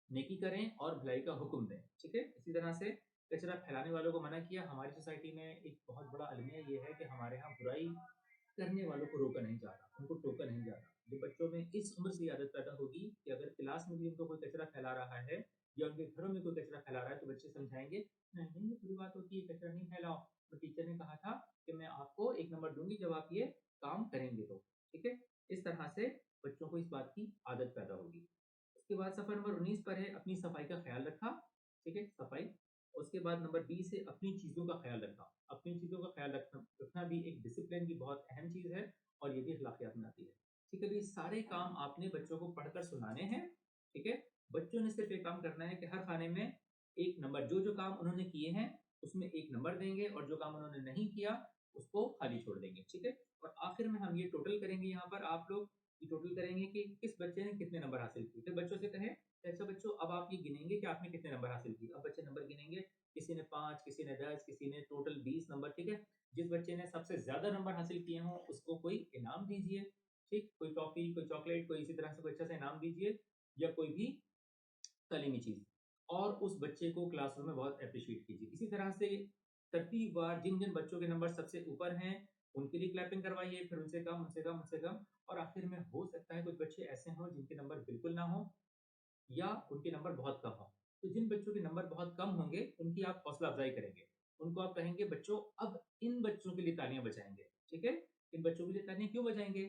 نیکی کریں اور بھلائی کا حکم دیں. ٹھیک ہے، اسی طرح سے کچرا پھیلانے والوں کو منع کیا. ہماری سوسائٹی میں ایک بہت بڑا المیہ یہ ہے کہ ہمارے ہاں برائی کرنے والوں کو روکا نہیں جاتا، ان کو ٹوکا نہیں جاتا. جو بچوں میں اس عمر سے عادت پیدا ہوگی کہ اگر کلاس میں بھی ان کو کوئی کچرا پھیلا رہا ہے یا ان کے گھروں میں کوئی کچرا پھیلا رہا ہے تو بچے سمجھائیں گے نہیں نہیں یہ بری بات ہوتی ہے، کچرا نہیں پھیلاؤ، تو ٹیچر نے کہا تھا کہ میں آپ کو ایک نمبر دوں گی جب آپ یہ کام کریں گے تو. ٹھیک ہے، اس طرح سے بچوں کو اس بات کی عادت پیدا ہوگی. اس کے بعد صفحہ نمبر 19 پر ہے اپنی صفائی کا خیال رکھا. ठीक है, सफाई। उसके बाद नंबर बी से अपनी चीज़ों का ख्याल रखना। अपनी चीज़ों का ख्याल रखना भी एक डिसिप्लिन की बहुत अहम चीज़ है और ये भी अखलाकियात में आती है। ठीक है, तो ये सारे काम आपने बच्चों को पढ़कर सुनाने हैं। ठीक है, बच्चों ने सिर्फ एक काम करना है कि हर खाने में एक नंबर, जो जो काम उन्होंने किए हैं उसमें एक नंबर देंगे और जो काम उन्होंने नहीं किया उसको खाली छोड़ देंगे। ठीक है, और आखिर में हम ये टोटल करेंगे, यहाँ पर आप लोग ये टोटल करेंगे कि किस बच्चे ने कितने नंबर हासिल किए। फिर बच्चों से कहें अच्छा बच्चों अब आप ये गिनेंगे कि आपने कितने नंबर हासिल किए। अब बच्चे नंबर गिनेंगे, किसी ने 5, किसी ने 10, किसी ने टोटल 20 नंबर। ठीक है, जिस बच्चे ने सबसे ज्यादा नंबर हासिल किए हों उसको कोई इनाम दीजिए। ठीक, कोई टॉफी, कोई चॉकलेट, कोई इसी तरह से कोई अच्छा सा इनाम दीजिए या कोई भी तलीमी चीज, और उस बच्चे को क्लासरूम में बहुत अप्रिशिएट कीजिए। इसी तरह से तरतीबवार जिन जिन बच्चों के नंबर सबसे ऊपर हैं उनके लिए क्लैपिंग करवाइए, फिर उनसे कम, उनसे कम, उनसे कम, और आखिर में हो सकता है कुछ बच्चे ऐसे हों जिनके नंबर बिल्कुल ना हो या उनके नंबर बहुत कम हो। तो जिन बच्चों के नंबर बहुत कम होंगे उनकी आप हौसला अफजाई करेंगे। उनको आप कहेंगे बच्चों अब इन बच्चों के लिए तालियां बजाएंगे। ठीक है, इन बच्चों के लिए तालियां क्यों बजाएंगे?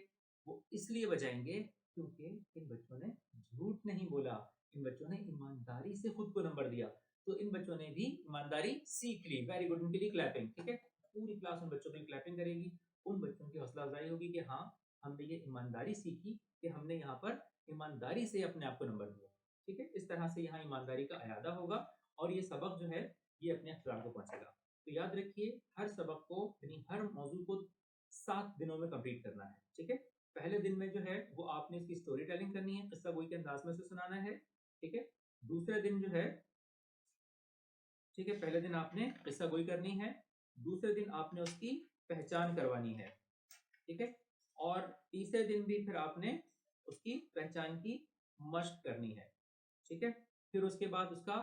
वो इसलिए बजाएंगे क्योंकि इन बच्चों ने झूठ नहीं बोला, इन बच्चों ने ईमानदारी से खुद को नंबर दिया। तो इन बच्चों ने भी ईमानदारी सीख ली। वेरी गुड, उनके लिए क्लैपिंग। ठीक है, पूरी क्लास उन बच्चों के लिए क्लैपिंग करेगी। उन बच्चों की हौसला अफजाई होगी कि हाँ हमने ये ईमानदारी सीखी कि हमने यहाँ पर ईमानदारी से अपने आप को नंबर दिया। ठीक है, इस तरह से यहाँ ईमानदारी का अयादा होगा और ये सबक जो है ये अपने अख्तार को पहुंचेगा। तो याद रखिए हर सबक को यानी हर मौजू को 7 दिनों में कंप्लीट करना है। ठीक है, पहले दिन में जो है वो आपने इसकी स्टोरी टेलिंग करनी है, किस्सा गोई के अंदाज में से सुनाना है। ठीक है, दूसरे दिन जो है, ठीक है, पहले दिन आपने किस्सा गोई करनी है, दूसरे दिन आपने उसकी पहचान करवानी है। ठीक है, और तीसरे दिन भी फिर आपने उसकी पहचान की मशक करनी है। ठीक है, फिर उसके बाद उसका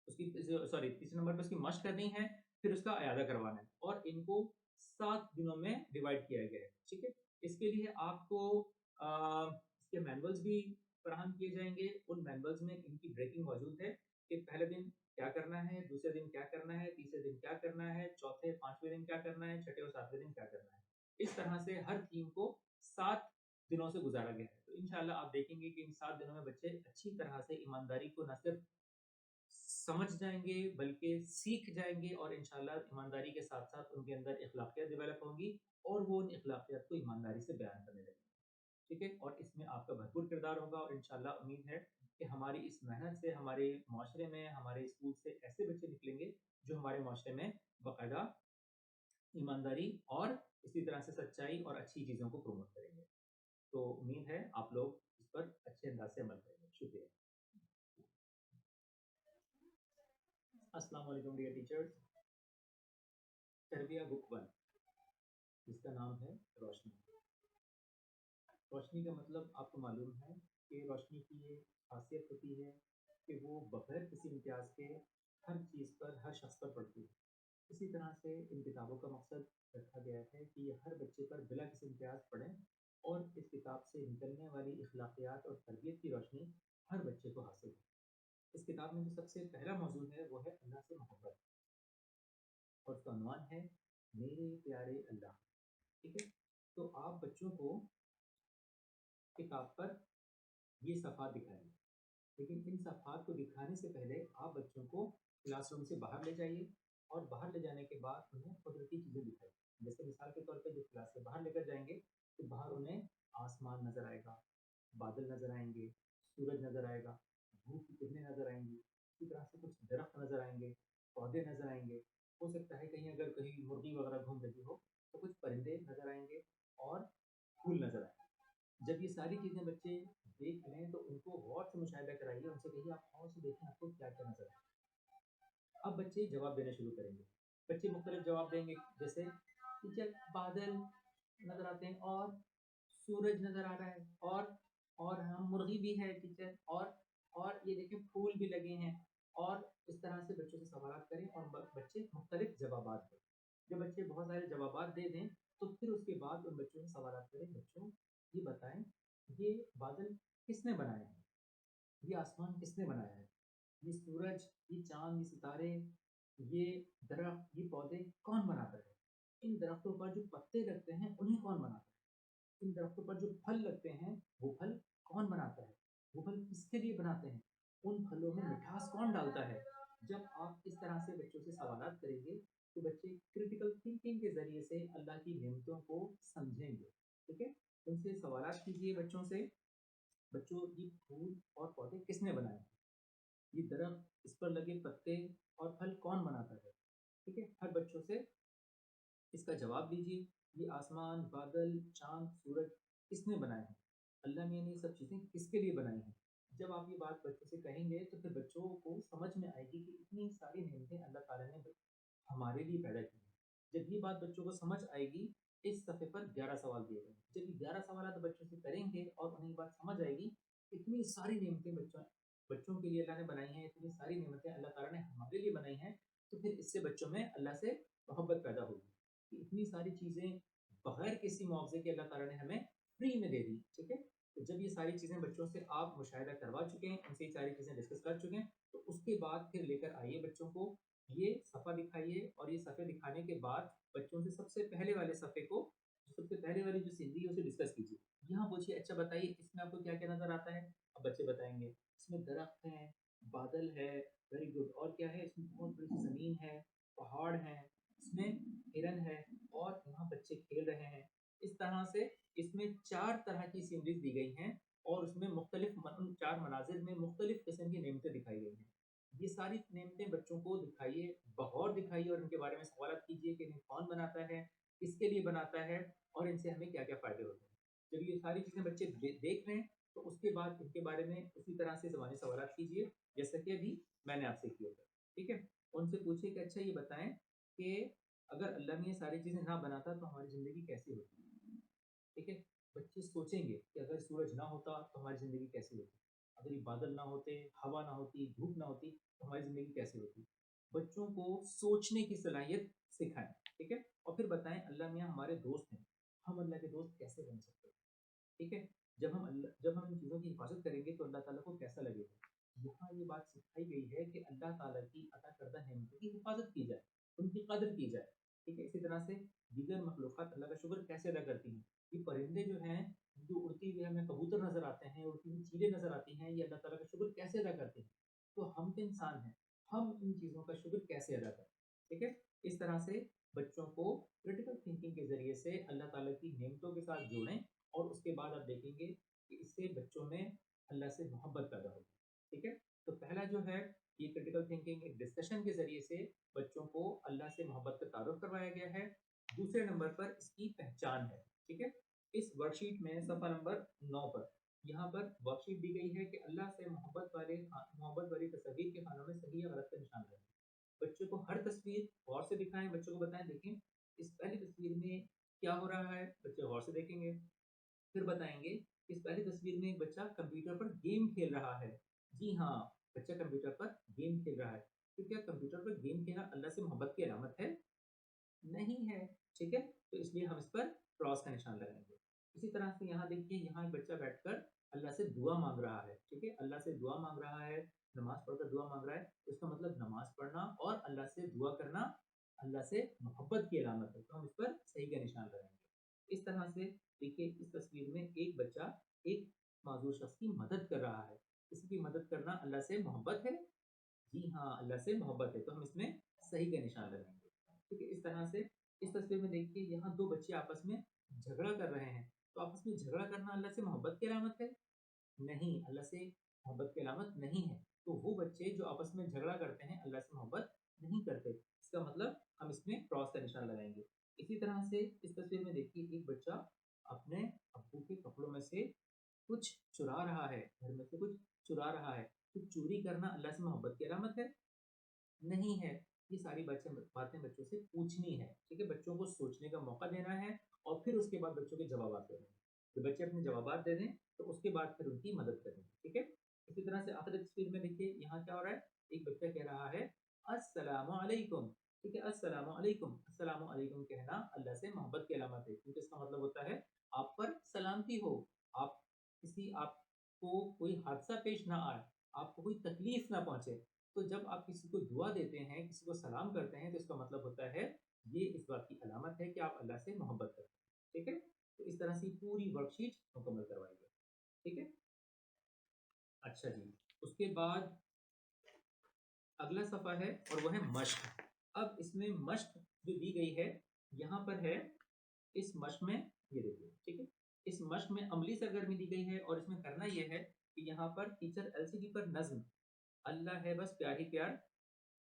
उसकी सॉरी तीसरे नंबर पर उसकी मशक करनी है, फिर उसका अयादा करवाना है, और इनको 7 दिनों में डिवाइड किया गया है। ठीक है, इसके लिए आपको इसके मैनुअल्स भी फराहम किए जाएंगे। उन मैनुअल्स में इनकी ब्रेकिंग मौजूद है कि पहले दिन क्या करना है, दूसरे दिन क्या करना है, तीसरे दिन क्या करना है, चौथे 5वें दिन क्या करना है, छठे और 7वें दिन क्या करना है। इस तरह से हर थीम को 7 दिनों से गुजारा गया है। तो इंशाल्लाह आप देखेंगे कि इन 7 दिनों में बच्चे अच्छी तरह से ईमानदारी को न सिर्फ समझ जाएंगे बल्कि सीख जाएंगे, और इंशाल्लाह ईमानदारी के साथ साथ उनके अंदर इखलाकियात डेवलप होंगी और वो उन इखलाकियात को ईमानदारी से बयान करने लगेंगे। ठीक है, और इसमें आपका भरपूर किरदार होगा, और इंशाल्लाह उम्मीद है कि हमारी इस मेहनत से हमारे माशरे में, हमारे स्कूल से ऐसे बच्चे निकलेंगे जो हमारे माशरे में बाकायदा ईमानदारी और इसी तरह से सच्चाई और अच्छी चीज़ों को प्रमोट करेंगे। तो उम्मीद है आप लोग इस पर अच्छे अंदाज से अमल करेंगे। शुक्रिया। अस्सलाम वालेकुम डियर टीचर्स। तरबिया बुक 1 जिसका नाम है रोशनी। रोशनी का मतलब आपको मालूम है कि रोशनी की ये खासियत होती है कि वो बगैर किसी इम्तियाज़ के हर चीज़ पर, हर शख्स पर पड़ती है। इसी तरह से इन किताबों का मकसद रखा गया है कि ये हर बच्चे पर बिला किसी इम्तियाज़ पढ़ें और इस किताब से निकलने वाली इखलाकियात और तरबियत की रोशनी हर बच्चे को हासिल हो। इस किताब में जो सबसे पहला मौजूद है वो है अल्लाह से मोहब्बत, और उसका उन्वान है मेरे प्यारे अल्लाह। ठीक है, तो आप बच्चों को किताब पर ये सफ़ात दिखाइए, लेकिन इन सफ़ात को दिखाने से पहले आप बच्चों को क्लासरूम से बाहर ले जाइए, और बाहर ले जाने के बाद उन्हें कुदरती चीज़ें दिखाइए। जैसे मिसाल के तौर पे जब क्लास से बाहर लेकर जाएंगे तो बाहर उन्हें आसमान नज़र आएगा, बादल नज़र आएंगे, सूरज नज़र आएगा, धूप की किरणें नज़र आएंगी, इसी तरह से कुछ दरख्त नज़र आएंगे, पौधे नज़र आएंगे। हो सकता है कहीं अगर कहीं मुर्गी वगैरह घूम रही हो तो कुछ परिंदे नज़र आएंगे और फूल नज़र आएंगे। जब ये सारी चीज़ें बच्चे देख लें तो उनको गौर से मुशाहिदा कराइए, उनसे कहिए आप गौर से देखें आपको क्या क्या नज़र आए। अब बच्चे जवाब देना शुरू करेंगे। बच्चे मुख्तलिफ जवाब देंगे, जैसे टीचर बादल नज़र आते हैं, और सूरज नज़र आ रहा है, और हम मुर्गी भी है टीचर, और ये देखें फूल भी लगे हैं। और इस तरह से बच्चों से सवालात करें और बच्चे मुख्तलिफ जवाबात दें। जब बच्चे बहुत सारे जवाबात दे दें तो फिर उसके बाद उन बच्चों से सवालात करें, बच्चों ये बताएं ये बादल किसने बनाए हैं, ये आसमान किसने बनाया है, ये सूरज, ये चांद, ये सितारे, ये दरख्त, ये पौधे कौन बनाता है, इन दरख्तों पर जो पत्ते लगते हैं उन्हें कौन बनाता है, इन दरख्तों पर जो फल लगते हैं वो फल कौन बनाता है, वो फल किसके लिए बनाते हैं, उन फलों में मिठास कौन डालता है, जब आप इस तरह से बच्चों से सवालात करेंगे तो बच्चे क्रिटिकल थिंकिंग के ज़रिए से अल्लाह की नेमतों को समझेंगे, ठीक है? उनसे सवालात कीजिए बच्चों से, बच्चों ये फूल और पौधे किसने बनाए हैं? ये दरख्त, इस पर लगे पत्ते और फल कौन बनाता है? ठीक है? हर बच्चों से इसका जवाब दीजिए, ये आसमान, बादल, चाँद, सूरज किसने बनाए हैं? अल्लाह मियाँ ने ये सब चीज़ें किसके लिए बनाई हैं? जब आप ये बात बच्चों से कहेंगे तो फिर बच्चों को समझ में आएगी कि इतनी सारी नेमतें अल्लाह ताला ने हमारे लिए पैदा की हैं। जब ये बात बच्चों को समझ आएगी, इस सफ़े पर 11 सवाल दिए गए हैं। जब ये 11 सवालात बच्चों से करेंगे और उन्हें ये बात समझ आएगी, इतनी सारी नेमतें बच्चों बच्चों के लिए अल्लाह ने बनाई हैं, इतनी सारी नेमतें अल्लाह ताला ने हमारे लिए बनाई हैं, तो फिर इससे बच्चों में अल्लाह से मोहब्बत पैदा होगी। कि इतनी सारी चीज़ें बगैर किसी मुआवज़े के अल्लाह ताला ने हमें फ्री में दे दी, ठीक है? तो जब ये सारी चीज़ें बच्चों से आप मुशाहिदा करवा चुके हैं, उनसे ये सारी चीज़ें डिस्कस कर चुके हैं, तो उसके बाद फिर लेकर आइए बच्चों को, ये सफ़ा दिखाइए और ये सफ़े दिखाने के बाद बच्चों से सबसे पहले वाले सफ़े को, सबसे पहले वाली जो सीनरी है उसे डिस्कस कीजिए। यहाँ पूछिए, अच्छा बताइए इसमें आपको क्या-क्या नज़र आता है? अब बच्चे बताएँगे, इसमें दरख्त हैं, बादल है, वेरी गुड, और क्या है? इसमें बहुत बड़ी सी ज़मीन है, पहाड़ हैं, इसमें हिरन है और यहाँ बच्चे खेल रहे हैं। इस तरह से इसमें 4 तरह की सीनरीज़ दी गई हैं और उसमें मुख्तलिफ उन 4 मनाज़िर में मुख्तलिफ किस्म की नेमतें दिखाई गई हैं। ये सारी नेमतें बच्चों को दिखाइए, बगौर दिखाइए और इनके बारे में सवालात कीजिए कि इन्हें कौन बनाता है, किसके लिए बनाता है और इनसे हमें क्या-क्या फ़ायदे होते हैं। जब ये सारी चीज़ें बच्चे देख लें, तो उसके बाद इनके बारे में उसी तरह से ज़बानी सवालात कीजिए, जैसा कि अभी मैंने आपसे किए थे। ठीक है? उनसे पूछिए कि अच्छा ये बताएँ कि अगर अल्लाह ने ये सारी चीज़ें ना बनाता तो हमारी ज़िंदगी कैसी होती? ठीक है? बच्चे सोचेंगे कि अगर सूरज ना होता तो हमारी ज़िंदगी कैसी होती? अगर ये बादल ना होते, हवा ना होती, धूप ना होती तो हमारी ज़िंदगी कैसी होती? बच्चों को सोचने की सलाहियत सिखाएँ, ठीक है? और फिर बताएँ अल्लाह मियाँ हमारे दोस्त हैं, हम अल्लाह के दोस्त कैसे बन सकते हैं? ठीक है? जब हम इन चीज़ों की हिफ़ाज़त करेंगे तो अल्लाह ताला को कैसा लगेगा? यहाँ ये बात सिखाई गई है कि अल्लाह ताला की अता करदा नेमतों की हिफ़ाज़त की जाए, उनकी कदर की जाए। ठीक है? इसी तरह से दीगर मखलूक़ात अल्लाह का शुक्र कैसे अदा करती हैं? ये परिंदे जो हैं, जो उड़ती हुई हमें कबूतर नज़र आते हैं, उड़ती हुई चीलें नज़र आती हैं, ये अल्लाह ताला का शुक्र कैसे अदा करते हैं? तो हम तो इंसान हैं, हम इन चीज़ों का शुक्र कैसे अदा करें? ठीक है? इस तरह से बच्चों को क्रिटिकल थिंकिंग के ज़रिए से अल्लाह ताला की नेमतों के साथ जोड़ें और उसके बाद आप देखेंगे कि इससे बच्चों में अल्लाह से मोहब्बत पैदा होगी। ठीक है? तो पहला जो है, ये क्रिटिकल थिंकिंग एक डिस्कशन के ज़रिए से बच्चों को अल्लाह से मोहब्बत का तारुफ़ करवाया गया है। दूसरे नंबर पर इसकी पहचान है। ठीक है? इस वर्कशीट में सफ़ा नंबर 9 पर, यहाँ पर वर्कशीट दी गई है कि अल्लाह से मोहब्बत वाली तस्वीर के खानों में सही या गलत का निशान लगाएँ। बच्चों को हर तस्वीर गौर से दिखाएँ, बच्चों को बताएँ, देखें इस पहली तस्वीर में क्या हो रहा है, बच्चे गौर से देखेंगे। फिर बताएँगे, इस पहली तस्वीर में एक बच्चा कंप्यूटर पर गेम खेल रहा है। जी हाँ, बच्चा कंप्यूटर पर गेम खेल रहा है। तो क्या कंप्यूटर पर गेम खेलना अल्लाह से मोहब्बत की अलामत है? नहीं है, ठीक है? तो इसलिए हम इस पर क्रॉस का निशान लगाएँगे। इसी तरह से यहाँ देखिए, यहाँ एक बच्चा बैठकर अल्लाह से दुआ माँग रहा है, ठीक है? अल्लाह से दुआ माँग रहा है, नमाज़ पढ़कर दुआ माँग रहा है, तो इसका मतलब नमाज़ पढ़ना और अल्लाह से दुआ करना अल्लाह से मोहब्बत की अलामत है, तो हम इस पर सही का निशान लगाएँगे। इस तरह से देखिए, इस तस्वीर में एक बच्चा एक माज़ूर शख़्स की मदद कर रहा है। किसी की मदद करना अल्लाह से मोहब्बत है? जी हाँ, अल्लाह से मोहब्बत है, तो हम इसमें सही का निशान लगाएँगे। ठीक है? इस तरह से इस तस्वीर में देखिए, यहाँ 2 बच्चे आपस में झगड़ा कर रहे हैं, तो आपस में झगड़ा करना अल्लाह से मोहब्बत की अलामत है? नहीं, अल्लाह से मोहब्बत की अलामत नहीं है। तो वो बच्चे जो आपस में झगड़ा करते हैं, अल्लाह से मोहब्बत नहीं करते। इसका मतलब हम इसमें क्रॉस का निशान लगाएँगे। इसी तरह से इस तस्वीर में देखिए, एक बच्चा अपने अब्बू के कपड़ों में से कुछ चुरा रहा है, घर में से कुछ चुरा रहा है। तो चोरी करना अल्लाह से मोहब्बत की अलामत है? नहीं है। ये सारी बातें बच्चों से पूछनी है, ठीक है? बच्चों को सोचने का मौका देना है और फिर उसके बाद बच्चों के जवाबात देने हैं। जब बच्चे अपने जवाबात दे दें, तो उसके बाद फिर उनकी मदद करें, ठीक है? इसी तरह से आखिरी तस्वीर में देखिए, यहाँ क्या हो रहा है? एक बच्चा कह रहा है, अस्सलामु अलैकुम, ठीक है? अस्सलामु अलैकुम। अस्सलामु अलैकुम कहना अल्लाह से मोहब्बत की अलामत है, क्योंकि इसका मतलब होता है आप पर सलामती हो, आप आपको कोई हादसा पेश ना आए, आपको कोई तकलीफ ना पहुँचे। तो जब आप किसी को दुआ देते हैं, किसी को सलाम करते हैं, तो इसका मतलब होता है, ये इस बात की अलामत है कि आप अल्लाह से मोहब्बत करते हैं। ठीक है? तो इस तरह से पूरी वर्कशीट मुकम्मल करवाई गई। ठीक है? अच्छा जी। उसके बाद अगला सफ़ा है और वो है मश्क। अब इसमें मश्क जो दी गई है यहाँ पर है, इस मश्क में ये देखिए, ठीक है, इस मश्क में अमली सरगर्मी दी गई है और इसमें करना ये है कि यहाँ पर टीचर एलसीडी पर नज्म अल्लाह है बस प्यार ही प्यार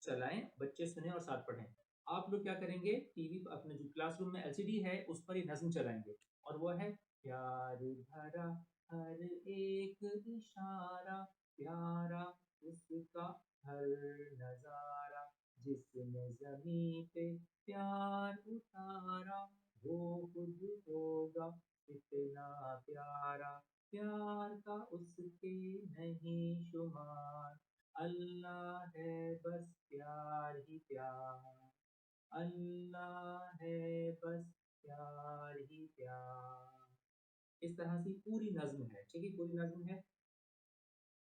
चलाएं, बच्चे सुने और साथ पढ़ें। आप लोग क्या करेंगे, टीवी अपने जो क्लासरूम में एलसीडी है उस पर ही नज्म चलाएंगे और वो है प्यार भरा हर एक इशारा, प्यारा उसका हर नजारा, जिसने जमीन पे प्यार उतारा वो खुद होगा इतना प्यारा, प्यार का उसके नहीं शुमार, अल्लाह है बस प्यार ही प्यार, अल्लाह है बस प्यार ही प्यार। इस तरह से पूरी नज्म है, ठीक है, पूरी नज्म है।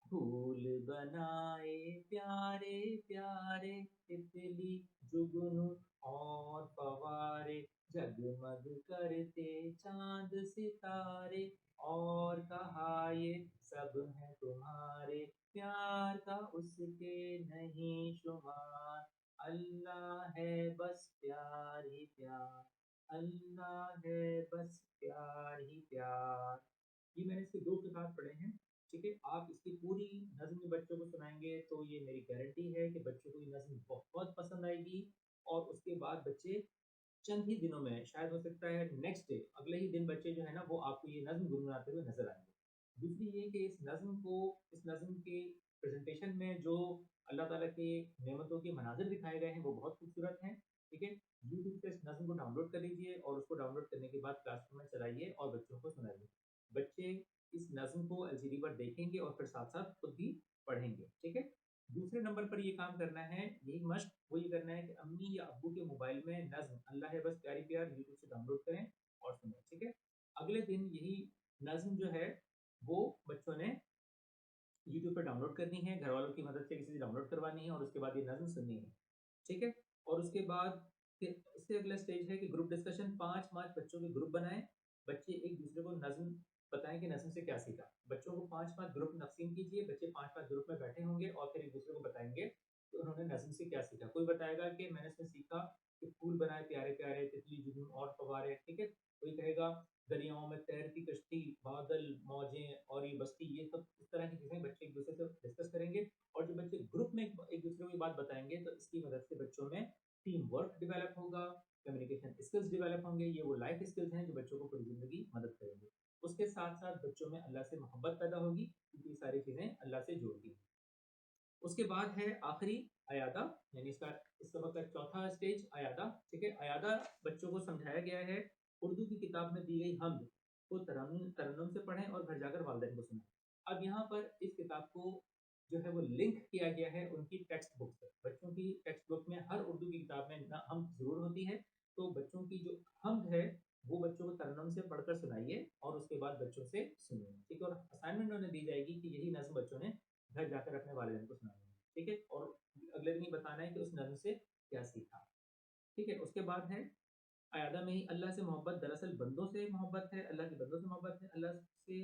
फूल बनाए प्यारे प्यारे, तितली जुगनू और फवारे, जगमग करते चांद सितारे, और कहा ये सब हैं तुम्हारे, प्यार का उसके नहीं शुमार, अल्लाह है बस प्यार ही प्यार, अल्लाह है बस प्यार ही प्यार। ये मैंने इसके 2 किताब पढ़े हैं, ठीक है। आप इसकी पूरी नज़्म बच्चों को सुनाएँगे तो ये मेरी गारंटी है कि बच्चों को ये नज़्म बहुत पसंद आएगी और उसके बाद बच्चे चंद ही दिनों में, शायद हो सकता है नेक्स्ट डे, अगले ही दिन बच्चे जो है ना वो आपको ये नज़्म गुनगुनाते हुए नज़र आएँगे। दूसरी ये कि इस नज़्म के प्रेज़ेंटेशन में जो अल्लाह ताला के नेमतों के मनाज़िर दिखाए गए हैं वो बहुत खूबसूरत हैं, ठीक है। यूट्यूब से इस नज़्म को डाउनलोड कर लीजिए और उसको डाउनलोड करने के बाद क्लासरूम में चलाइए और बच्चों को सुनाइए। बच्चे इस नज़्म को एलसीडी पर देखेंगे और फिर साथ-साथ खुद भी पढ़ेंगे, ठीक है। दूसरे नंबर पर ये काम करना है, यही मश्क वो ये करना है कि अम्मी या अब्बू के मोबाइल में नज़्म अल्लाह है बस प्यारी प्यार यूट्यूब से डाउनलोड करें और सुनें, ठीक है। अगले दिन यही नज़्म जो है वो बच्चों ने यूट्यूब पे डाउनलोड करनी है, घर वालों की मदद से किसी से डाउनलोड करवानी है और उसके बाद ये नज़्म सुननी है, ठीक है। और उसके बाद फिर इससे अगला स्टेज है कि ग्रुप डिस्कशन, 5-5 बच्चों के ग्रुप बनाएँ, बच्चे एक-दूसरे को नज़्म बताएँ कि नज़्म से क्या सीखा। बच्चों को 5-5 ग्रुप तक़सीम कीजिए, बच्चे 5-5 ग्रुप में बैठे होंगे और फिर एक-दूसरे को बताएँगे कि उन्होंने नज़्म से क्या सीखा। कोई बताएगा कि मैंने इसमें सीखा कि फूल बनाए प्यारे-प्यारे, तितली, जुगनू और फव्वारे, ठीक है। कोई कहेगा दरियाओं में तैरती कश्ती, बादल, मौजें और ये बस्ती, ये सब इस तरह की चीज़ें बच्चे एक-दूसरे से डिस्कस करेंगे और जब बच्चे ग्रुप में एक-दूसरे को ये बात बताएँगे तो इसकी मदद से बच्चों में टीम वर्क डेवलप होगा, कम्युनिकेशन स्किल्स डेवलप होंगे, ये वो लाइफ स्किल्स हैं जो बच्चों को पूरी ज़िंदगी मदद करेंगे। उसके साथ-साथ बच्चों में अल्लाह से मोहब्बत पैदा होगी क्योंकि ये सारी चीज़ें अल्लाह से जोड़ती हैं। उसके बाद है आखिरी अयादा, यानी इसका इस सबक का चौथा स्टेज अयादा, ठीक है। अयादा बच्चों को समझाया गया है, उर्दू की किताब में दी गई हम्द को तरन्नुम तरन्नुम से पढ़ें और घर जाकर वालिदैन को सुनाएँ। अब यहाँ पर इस किताब को जो है वो लिंक किया गया है उनकी टेक्स्ट बुक से। बच्चों की टेक्स्ट बुक में हर उर्दू की किताब में ना हम्द ज़रूर होती है, तो बच्चों की जो हम्द है वो बच्चों को तरन्नुम से पढ़कर सुनाइए और उसके बाद बच्चों से सुनिए, ठीक है। और असाइनमेंट उन्हें दी जाएगी कि यही नज़्म बच्चों ने घर जाकर अपने वालिदैन को सुनानी है, ठीक है। और अगले दिन ये बताना है कि उस नज़्म से क्या सीखा, ठीक है। उसके बाद है अयादा में ही अल्लाह से मोहब्बत, दरअसल बंदों से मोहब्बत है, अल्लाह के बंदों से मोहब्बत है। अल्लाह से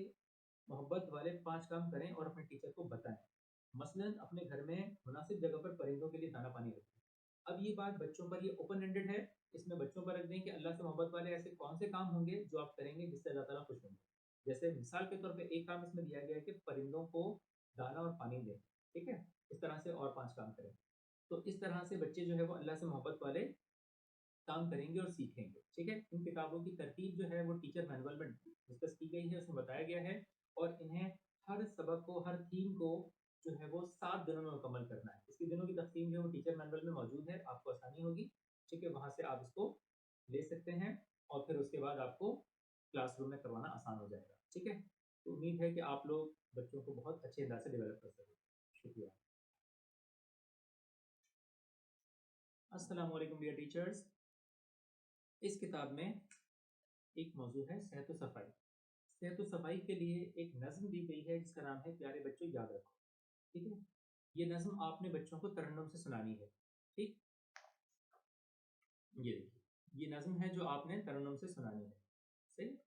मोहब्बत वाले 5 काम करें और अपने टीचर को बताएँ। मसलन अपने घर में मुनासिब जगह पर परिंदों के लिए दाना-पानी रखें। अब ये बात बच्चों पर ये ओपन एंडेड है, इसमें बच्चों पर रख दें कि अल्लाह से मोहब्बत वाले ऐसे कौन से काम होंगे जो आप करेंगे जिससे अल्लाह ताला खुश होंगे। जैसे मिसाल के तौर पे एक काम इसमें दिया गया है कि परिंदों को दाना और पानी दें, ठीक है? इस तरह से और 5 काम करें। तो इस तरह से बच्चे जो है वो अल्लाह से मोहब्बत वाले काम करेंगे और सीखेंगे, ठीक है? इन किताबों की तरतीब जो है वो टीचर मैनुअल में डिस्कस की गई है, उसमें बताया गया है और इन्हें हर सबक को, हर थीम को जो है वो 7 दिनों में मुकम्मल करना है। इसकी दिनों की तक़सीम जो है वो टीचर मैनुअल में मौजूद है, आपको आसानी होगी, ठीक है? वहाँ से आप इसको ले सकते हैं और फिर उसके बाद आपको क्लासरूम में करवाना आसान हो जाएगा, ठीक है? तो उम्मीद है कि आप लोग बच्चों को बहुत अच्छे अंदाज़ से डेवलप कर सकें। शुक्रिया। अस्सलाम वालेकुम डियर टीचर्स। इस किताब में एक मौजू है सेहत व सफाई। सेहत व सफाई के लिए एक नज़्म दी गई है जिसका नाम है प्यारे बच्चों याद रखो, ठीक है। ये नज़्म आपने बच्चों को तरन्नुम से सुनानी है, ठीक। ये देखिए, ये नज़्म है जो आपने तरन्नुम से सुनानी है, सही।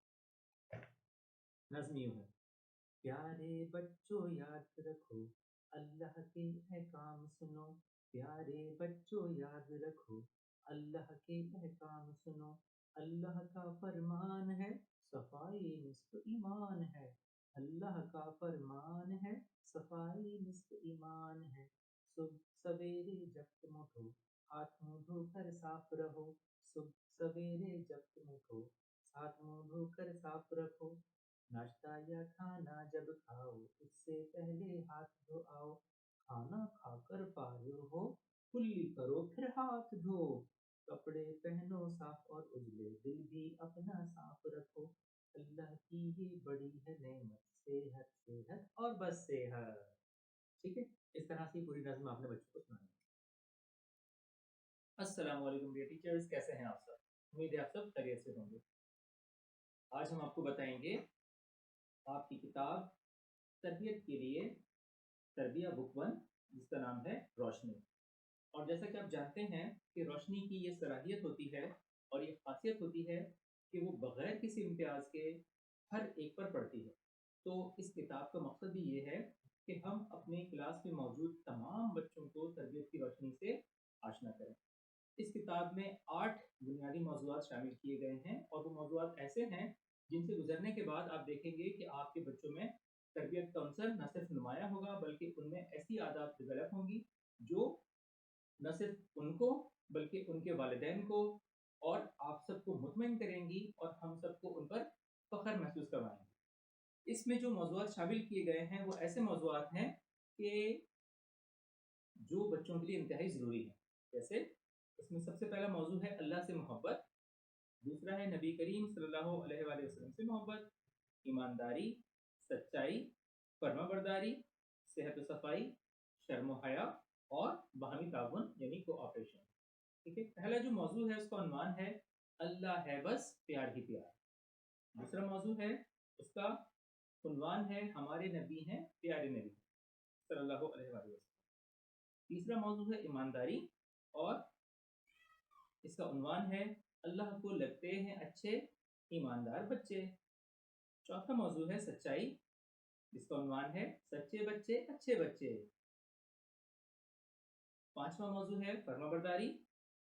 नज़्म यूँ है, प्यारे बच्चों याद रखो, अल्लाह के अहकाम सुनो, प्यारे बच्चों याद रखो, अल्लाह के अहकाम सुनो, अल्लाह का फरमान है, सफाई निस्फ ईमान है। अल्लाह का फरमान है, सफाई निस्फ ईमान है। सुबह सवेरे जब तुम उठो, हाथ मुंह धोकर साफ रहो। सुबह सवेरे जब तुम उठो, हाथ मुंह धोकर साफ रखो। नाश्ता या खाना जब खाओ, उससे पहले हाथ धो आओ। खाना खाकर फारिग हो, कुल्ली करो फिर हाथ धो। कपड़े पहनो साफ और उजले, दिल भी अपना साफ रखो। अल्लाह की ये बड़ी है नेमत, सेहत सेहत और बस सेहत। ठीक है, इस तरह से पूरी नज्म आपने बच्चों को सुनानी है। अस्सलाम वालेकुम डियर टीचर्स, कैसे हैं आप सब? उम्मीद है आप सब खैरियत से होंगे। आज हम आपको बताएंगे आपकी किताब तरबियत के लिए, तरबिया बुक 1, जिसका नाम है रोशनी। और जैसा कि आप जानते हैं कि रोशनी की ये सलाहियत होती है और ये खासियत होती है कि वो बग़ैर किसी इम्तियाज़ के हर एक पर पड़ती है। तो इस किताब का मकसद भी ये है कि हम अपने क्लास में मौजूद तमाम बच्चों को तरबियत की रोशनी से आशना करें। इस किताब में 8 बुनियादी मौज़ूआत शामिल किए गए हैं और वो मौज़ूआत ऐसे हैं जिनसे गुजरने के बाद आप देखेंगे कि आपके बच्चों में तरबियत का अंसर न सिर्फ नुमाया होगा, बल्कि उनमें ऐसी आदत डेवलप होंगी जो न सिर्फ उनको बल्कि उनके वालिदैन को और आप सबको मुतमईन करेंगी और हम सबको उन पर फ़ख्र महसूस करवाएंगी। इसमें जो मौज़ूआत शामिल किए गए हैं वो ऐसे मौज़ूआत हैं कि जो बच्चों के लिए इंतहाई ज़रूरी है। जैसे इसमें सबसे पहला मौजू है अल्लाह से मोहब्बत, दूसरा है नबी करीम सल्लल्लाहु अलैहि वसल्लम से मोहब्बत, ईमानदारी, सच्चाई, फर्माबरदारी, सेहत व सफाई, शर्म व हया और बाहमी ताउन यानी कोऑपरेशन। ठीक है, पहला जो मौजू है उसका उन्वान है अल्लाह है बस प्यार ही प्यार। दूसरा मौजू है उसका उन्वान है हमारे नबी हैं प्यारे नबी सल्लल्लाहु अलैहि वसल्लम। तीसरा मौजू है ईमानदारी और इसका उन्वान है अल्लाह को लगते हैं अच्छे ईमानदार बच्चे। चौथा मौजू है सच्चाई, इसका उन्वान है सच्चे बच्चे अच्छे बच्चे। पांचवा मौजू है फर्माबरदारी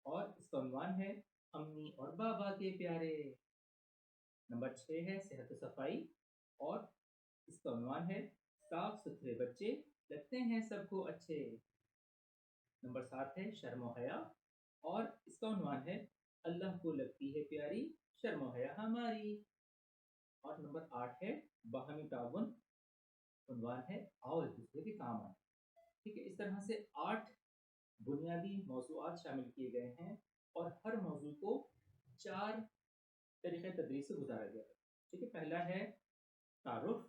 और इसका उन्वान है अम्मी और बाबा के प्यारे। नंबर 6 है सेहत सफाई और इसका उन्वान है साफ सुथरे बच्चे लगते हैं सबको अच्छे। नंबर 7 है शर्म व हया और इसका उन्वान है अल्लाह को लगती है प्यारी शर्म व हया हमारी। और नंबर 8 है बाहमी ताउन, उन्वान है आओ एक दूसरे के काम आए। ठीक है, इस तरह से 8 बुनियादी मौज़ूआत शामिल किए गए हैं और हर मौजू को 4 तरीक़े तदरीस से गुजारा गया है। ठीक है, पहला है तारुफ,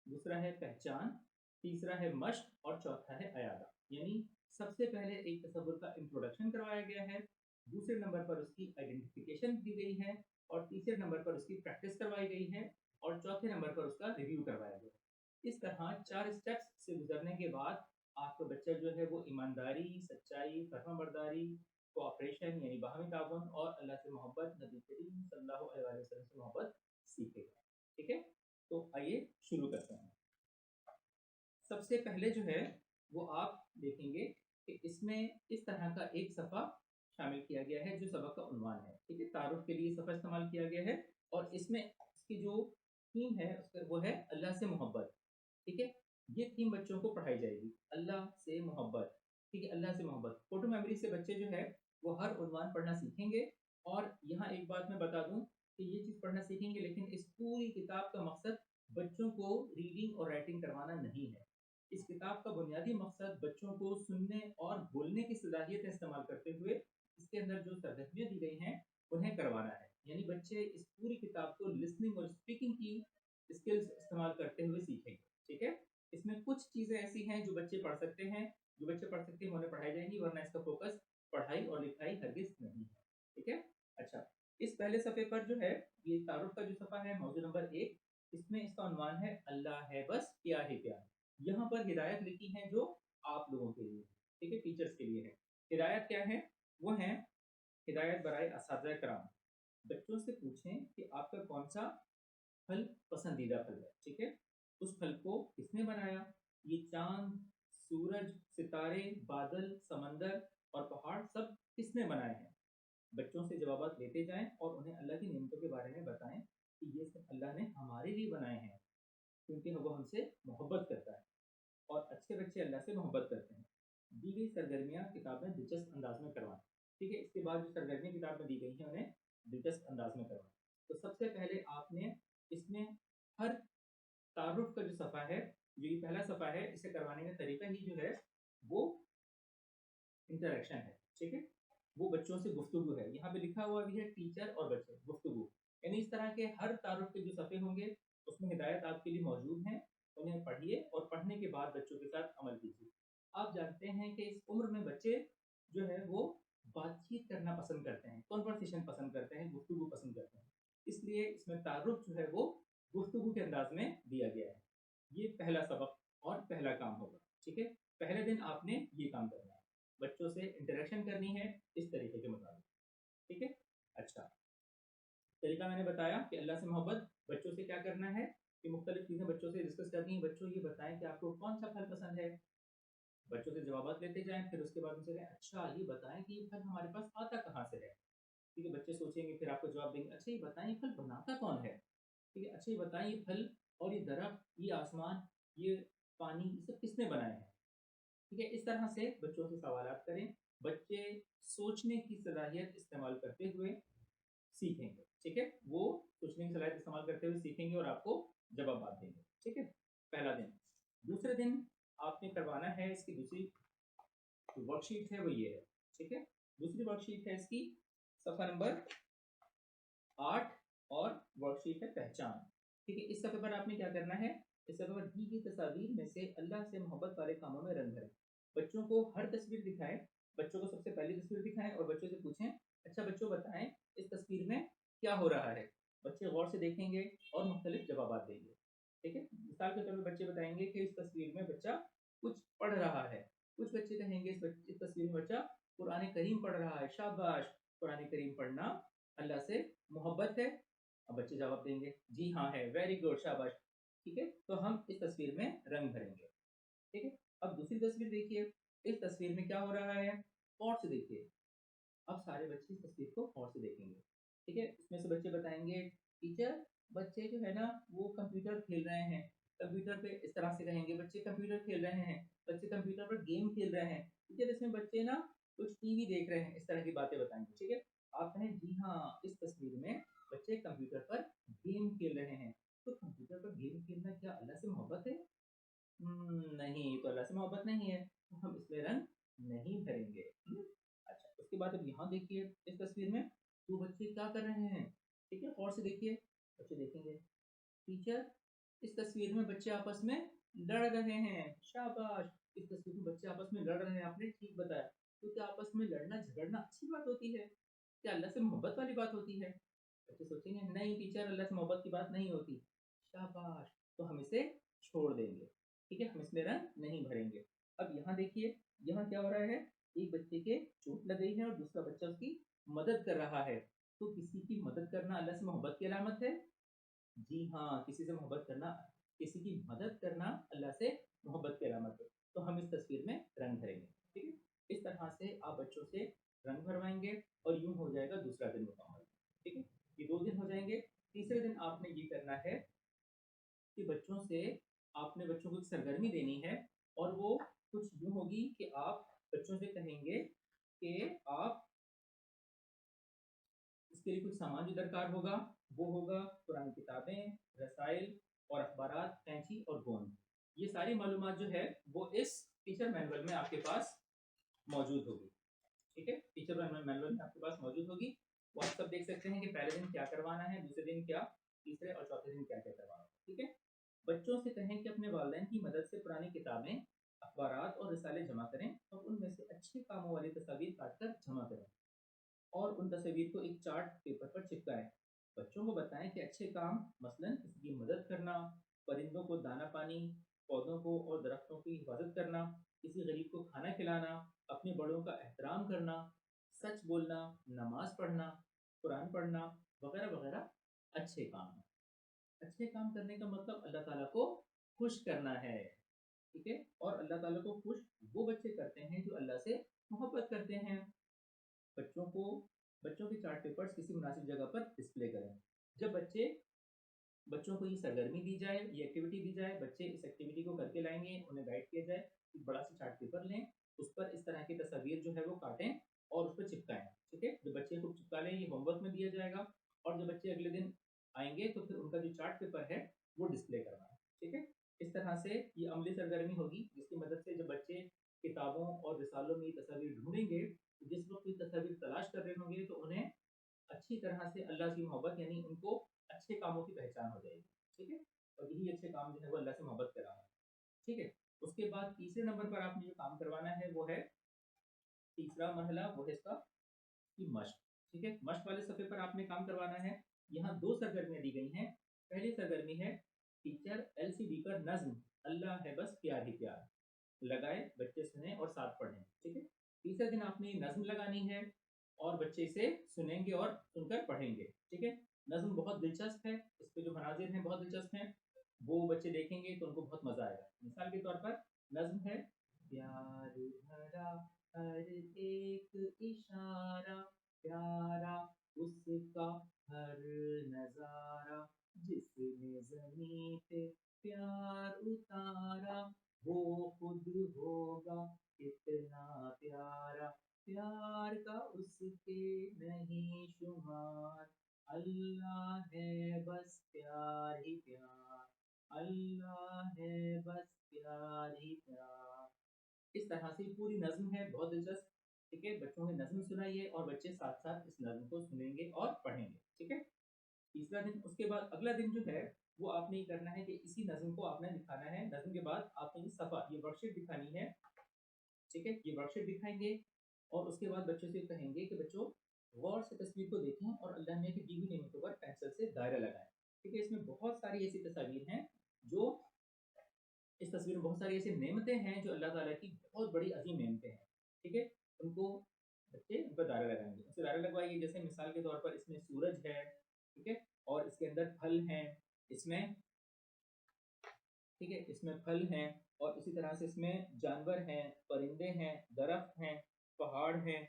दूसरा है पहचान, तीसरा है मश्क और चौथा है अयादा। यानी सबसे पहले एक तसव्वुर का इंट्रोडक्शन करवाया गया है, दूसरे नंबर पर उसकी आइडेंटिफिकेशन दी गई है और तीसरे नंबर पर उसकी प्रैक्टिस करवाई गई है और चौथे नंबर पर उसका रिव्यू करवाया गया है। इस तरह 4 स्टेप्स से गुजरने के बाद आपका बच्चा जो है वो ईमानदारी, सच्चाई, फर्माबरदारी, कोऑपरेशन यानी बाहमी ताउन और अल्लाह से मोहब्बत, नबी करीम सल्लल्लाहु अलैहि वसल्लम से मोहब्बत सीखेगा। ठीक है, तो आइए शुरू करते हैं। सबसे पहले जो है वो आप देखेंगे कि इसमें इस तरह का एक सफ़ा शामिल किया गया है जो सबक का उन्वान है। ठीक है, तारुफ के लिए सफ़ा इस्तेमाल किया गया है और इसमें इसकी जो थीम है वो है अल्लाह से मोहब्बत। ठीक है, ये थीम बच्चों को पढ़ाई जाएगी, अल्लाह से मोहब्बत। ठीक है, अल्लाह से मोहब्बत। फोटो मेमोरी से बच्चे जो है वो हर उन्वान पढ़ना सीखेंगे। और यहाँ एक बात मैं बता दूं कि ये चीज़ पढ़ना सीखेंगे, लेकिन इस पूरी किताब का मकसद बच्चों को रीडिंग और राइटिंग करवाना नहीं है। इस किताब का बुनियादी मकसद बच्चों को सुनने और बोलने की सलाहियत इस्तेमाल करते हुए इसके अंदर जो सरगर्मियाँ दी गई हैं उन्हें करवाना है। यानी बच्चे इस पूरी किताब को लिसनिंग और स्पीकिंग की स्किल्स इस्तेमाल करते हुए सीखेंगे। ठीक है, इसमें कुछ चीज़ें ऐसी हैं जो बच्चे पढ़ सकते हैं, जो बच्चे पढ़ सकते हैं उन्हें पढ़ाई जाएंगी, वरना इसका फोकस पढ़ाई और लिखाई हरगिज नहीं है। ठीक है, अच्छा, इस पहले सफ़े पर जो है ये तारुफ का जो सफ़ा है मौजू नंबर 1, इसमें इसका उन्वान है अल्लाह है बस प्यार ही प्यार। यहाँ पर हिदायत लिखी है जो आप लोगों के लिए, ठीक है, टीचर्स के लिए है। हिदायत क्या है? वो है हिदायत बराए असातिज़ा कराम। बच्चों से पूछें कि आपका कौन सा फल पसंदीदा फल है। ठीक है, उस फल को किसने बनाया? ये चांद, सूरज, सितारे, बादल, समंदर और पहाड़ सब किसने बनाए हैं? बच्चों से जवाबात लेते जाएं और उन्हें अल्लाह की नेमतों के बारे में बताएं कि ये सब अल्लाह ने हमारे लिए बनाए हैं, क्योंकि वो हमसे मोहब्बत करता है और अच्छे बच्चे अल्लाह से मोहब्बत करते हैं। दी गई सरगर्मियाँ किताब में दिलचस्प अंदाज में करवाएं। ठीक है, इसके बाद जो सरगर्मियाँ किताब में दी गई हैं उन्हें दिलचस्प अंदाज में करवाएं। तो सबसे पहले आपने इसमें हर तारुफ का जो सफ़ा है, जो ये पहला सफ़ा है, इसे करवाने का तरीका ही जो है वो इंटरेक्शन है। ठीक है, वो बच्चों से गुफ्तगू है। यहाँ पे लिखा हुआ भी है टीचर और बच्चे गुफ्तगू, यानी इस तरह के हर तारुफ के जो सफ़े होंगे उसमें हिदायत आपके लिए मौजूद हैं, उन्हें पढ़िए और पढ़ने के बाद बच्चों के साथ अमल कीजिए। आप जानते हैं कि इस उम्र में बच्चे जो है वो बातचीत करना पसंद करते हैं, कॉन्वर्सेशन पसंद करते हैं, गुफ्तगू पसंद करते हैं, इसलिए इसमें तारुफ जो है वो गुफ्तगू के अंदाज में दिया गया है। ये पहला सबक और पहला काम होगा। ठीक है, पहले दिन आपने ये काम करना है, बच्चों से इंटरेक्शन करनी है इस तरीके के मुताबिक। ठीक है, अच्छा, तरीका मैंने बताया कि अल्लाह से मोहब्बत, बच्चों से क्या करना है कि मुख्तलिफ चीज़ें बच्चों से डिस्कस करनी है। बच्चों ये बताएं कि आपको कौन सा फल पसंद है, बच्चों से जवाबात लेते जाएं, फिर उसके बाद उनसे कहें अच्छा ये बताएं कि ये फल हमारे पास आता कहाँ से है। ठीक है, बच्चे सोचेंगे, फिर आपको जवाब देंगे अच्छा ये बताएं ये फल बनाता कौन है। ठीक है, अच्छा ये बताएं ये फल और ये दरख्त, ये आसमान, ये पानी, ये सब किसने बनाए हैं। ठीक है, इस तरह से बच्चों से सवालात करें। बच्चे सोचने की सलाहियत इस्तेमाल करते हुए सीखेंगे। ठीक है, वो सोचने की सलाहियत इस्तेमाल करते हुए सीखेंगे और आपको जवाब देंगे। ठीक है, पहला दिन। दूसरे दिन आपने करवाना है, इसकी दूसरी जो वर्कशीट है वो ये है। ठीक है, दूसरी वर्कशीट है इसकी सफ़ा नंबर 8 और वर्कशीट है पहचान। ठीक है, इस सफ़े पर आपने क्या करना है, इस सफ़े पर दी गई तस्वीर में से अल्लाह से मोहब्बत वाले कामों में रंग भरें। बच्चों को हर तस्वीर दिखाएं, बच्चों को सबसे पहली तस्वीर दिखाएं और बच्चों से पूछें अच्छा बच्चों बताएं इस तस्वीर में क्या हो रहा है। बच्चे गौर से देखेंगे और मुख्तलिफ जवाब देंगे। ठीक है, मिसाल के तौर पर बच्चे बताएंगे कि इस तस्वीर में बच्चा कुछ पढ़ रहा है, कुछ बच्चे कहेंगे इस तस्वीर में बच्चा कुरान करीम पढ़ रहा है, शाबाश, कुरान करीम पढ़ना अल्लाह से मोहब्बत है। अब बच्चे जवाब देंगे जी हाँ है, वेरी गुड, शाबाश। ठीक है, तो हम इस तस्वीर में रंग भरेंगे। ठीक है, अब दूसरी तस्वीर देखिए, इस तस्वीर में क्या हो रहा है, गौर से देखिए। अब सारे बच्चे इस तस्वीर को गौर से देखेंगे। ठीक है, इसमें से बच्चे बताएंगे टीचर बच्चे जो है ना वो कंप्यूटर खेल रहे हैं, कंप्यूटर पे इस तरह से कहेंगे बच्चे कंप्यूटर खेल रहे हैं, बच्चे कंप्यूटर पर गेम खेल रहे हैं। टीचर इसमें बच्चे ना कुछ टीवी देख रहे हैं, इस तरह की बातें बताएंगे। ठीक है, आप कहें जी हाँ इस तस्वीर में बच्चे कंप्यूटर पर गेम खेल रहे हैं। तो कंप्यूटर पर गेम खेलना क्या अल्लाह से मोहब्बत है? नहीं, तो अल्लाह से मोहब्बत नहीं है, तो हम इसमें रंग नहीं भरेंगे। अच्छा, उसके बाद अब यहाँ देखिए इस तस्वीर में दो बच्चे क्या कर रहे हैं। ठीक है, गौर से देखिए, बच्चे देखेंगे टीचर इस तस्वीर में बच्चे आपस में लड़ रहे हैं, शाबाश। इस तस्वीर में बच्चे आपस में लड़ रहे हैं, आपने ठीक बताया। तो क्या आपस में लड़ना झगड़ना अच्छी बात होती है? क्या अल्लाह से मोहब्बत वाली बात होती है? बच्चे सोचेंगे नहीं टीचर अल्लाह से मोहब्बत की बात नहीं होती, शाबाश, तो हम इसे छोड़ देंगे। ठीक है, हम इसमें रंग नहीं भरेंगे। अब यहाँ देखिए, यहाँ क्या हो रहा है, एक बच्चे के चोट लग गई है और दूसरा बच्चा उसकी मदद कर रहा है। तो किसी की मदद करना अल्लाह से मोहब्बत की अलामत है? जी हाँ, किसी से मोहब्बत करना, किसी की मदद करना अल्लाह से मोहब्बत की अलामत है। तो हम इस तस्वीर में रंग भरेंगे। ठीक है, इस तरह से आप बच्चों से रंग भरवाएंगे और यूं हो जाएगा दूसरा दिन मुकम्मल। ठीक है, ये 2 दिन हो जाएंगे। तीसरे दिन आपने ये करना है कि आपने बच्चों को एक सरगर्मी देनी है और वो कुछ यूँ होगी कि आप बच्चों से कहेंगे कि आप इसके लिए कुछ सामान जो दरकार होगा वो होगा पुरानी किताबें, रसाइल और अखबारात, कैंची और गोंद। ये सारी मालूमात जो है वो इस टीचर मैनुअल में आपके पास मौजूद होगी। ठीक है, टीचर मैनुअल में आपके पास मौजूद होगी। वो आप सब देख सकते हैं कि पहले दिन क्या करवाना है, दूसरे दिन क्या, तीसरे और चौथे दिन क्या क्या करवाना है। ठीक है, बच्चों से कहें कि अपने वालिदैन की मदद से पुरानी किताबें, अखबारात और रिसाले जमा करें और उनमें से अच्छे कामों वाली तस्वीर काट कर जमा करें और उन तस्वीर को एक चार्ट पेपर पर चिपकाएं। बच्चों को बताएं कि अच्छे काम मसलन किसी की मदद करना, परिंदों को दाना पानी, पौधों को और दरख्तों की हिफाजत करना, किसी गरीब को खाना खिलाना, अपने बड़ों का एहतराम करना, सच बोलना, नमाज पढ़ना, कुरान पढ़ना वगैरह वगैरह अच्छे काम हैं। अच्छे काम करने का मतलब अल्लाह ताला को खुश करना है। ठीक है। और अल्लाह ताला को खुश वो बच्चे करते हैं जो अल्लाह से मोहब्बत करते हैं। बच्चों के चार्ट पेपर्स किसी मुनासिब जगह पर डिस्प्ले करें। जब बच्चों को ये सरगर्मी दी जाए, ये एक्टिविटी दी जाए, बच्चे इस एक्टिविटी को करके लाएंगे, उन्हें गाइड किया जाए, एक बड़ा सा चार्ट पेपर लें, उस पर इस तरह की तस्वीर जो है वो काटें और उस पर चिपकाएं। ठीक है, जब बच्चे को चिपका लें, ये होमवर्क में दिया जाएगा, और जब बच्चे अगले दिन आएंगे तो फिर उनका जो चार्ट पेपर है वो डिस्प्ले करवाएं। ठीक है, इस तरह से ये अमली सरगर्मी होगी, जिसकी मदद से जब बच्चे किताबों और रिसालों में तस्वीर ढूंढेंगे, जिस वक्त ये तस्वीर तलाश कर रहे होंगे, तो उन्हें अच्छी तरह से अल्लाह की मोहब्बत, यानी उनको अच्छे कामों की पहचान हो जाएगी। ठीक है, और यही अच्छे काम जो है वो अल्लाह से मोहब्बत कराना। ठीक है, उसके बाद तीसरे नंबर पर आपने जो काम करवाना है वो है तीसरा मरहला, वो है इसका की मश्क। ठीक है, मश्क वाले सफ़े पर आपने काम करवाना है। यहाँ दो सरगर्मियाँ दी गई हैं। पहली सरगर्मी है टीचर एलसीडी पर नज्म अल्लाह है बस प्यार ही प्यार लगाए, बच्चे सुने और साथ पढ़ें। ठीक है, तीसरे दिन आपने नज्म लगानी है और बच्चे इसे सुनेंगे और सुनकर पढ़ेंगे। ठीक है, नज्म बहुत दिलचस्प है, इस पे जो मनाजिर हैं बहुत दिलचस्प हैं, वो बच्चे देखेंगे तो उनको बहुत मजा आएगा। मिसाल के तौर पर नज्म है, प्यार भरा हर एक इशारा, प्यारा उसका हर नजारा, जिसने ज़मीं पे प्यार उतारा, वो खुद होगा कितना प्यारा, प्यार का उसके नहीं शुमार, अल्लाह है बस प्यार ही प्यार, अल्लाह है बस प्यार ही प्यार। इस तरह से पूरी नज्म है, बहुत दिलचस्प। ठीक है, बच्चों को नज्म सुनाइए और बच्चे साथ साथ इस नज्म को सुनेंगे और पढ़ेंगे। ठीक है, तीसरा दिन। उसके बाद अगला दिन जो है वो आपने ये करना है कि इसी नज्म को आपने दिखाना है। नज्म के बाद आपने ये सफ़ा, ये वर्कशीट दिखानी है। ठीक है, ये वर्कशीट दिखाएंगे और उसके बाद बच्चों से कहेंगे कि बच्चों गौर से तस्वीर को देखें और अल्लाह ने की दी हुई नेमतों पर पेंसिल से दायरा लगाएं। ठीक है, इसमें बहुत सारी ऐसी तस्वीर हैं जो इस तस्वीर में बहुत सारी ऐसी नेमतें हैं जो अल्लाह ताला की बहुत बड़ी अजीम नेमतें हैं। ठीक है, उनको बच्चे उन पर दायरा लगाएंगे, उनसे दायरा लगवाइए। जैसे मिसाल के तौर पर इसमें सूरज है, ठीक है, और इसके अंदर फल हैं, इसमें, ठीक है, इसमें फल हैं, और इसी तरह से इसमें जानवर हैं, परिंदे हैं, दरख्त हैं, पहाड़ हैं,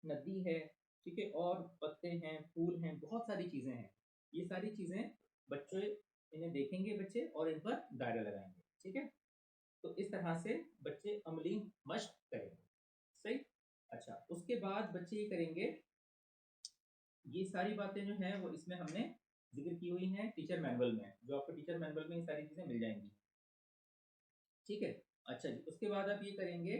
नदी है, ठीक है, और पत्ते हैं, फूल हैं, बहुत सारी चीज़ें हैं। ये सारी चीज़ें बच्चे इन्हें देखेंगे बच्चे और इन पर दायरा लगाएंगे। ठीक है, तो इस तरह से बच्चे अमली मश्क करेंगे। सही। अच्छा, उसके बाद बच्चे ये करेंगे, ये सारी बातें जो हैं वो इसमें हमने जिक्र की हुई हैं टीचर मैनुअल में, जो आपको टीचर मैनुअल में ये सारी चीज़ें मिल जाएंगी। ठीक है, अच्छा जी, उसके बाद आप ये करेंगे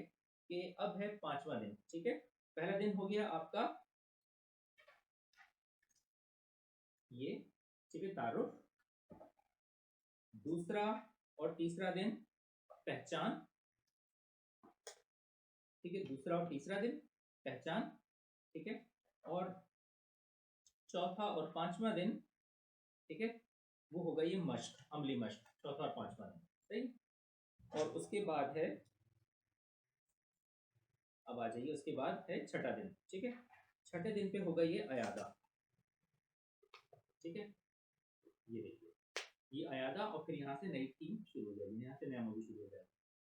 कि अब है पांचवा दिन। ठीक है, पहला दिन हो गया आपका ये, ठीक है, तारुफ। दूसरा और तीसरा दिन पहचान। ठीक है, दूसरा और तीसरा दिन पहचान। ठीक है, और चौथा और पांचवा दिन, ठीक है, वो होगा ये मश्क, अमली मश्क, चौथा और पांचवा दिन। सही। और उसके बाद है, अब आ जाइए, उसके बाद है छठा दिन। ठीक है, छठे दिन पे होगा ये अयादा। ठीक है, ये देखिए, ये अयादा, और फिर यहाँ से नई टीम शुरू हो जाएगी, यहाँ से नया मूवी शुरू हो जाएगा।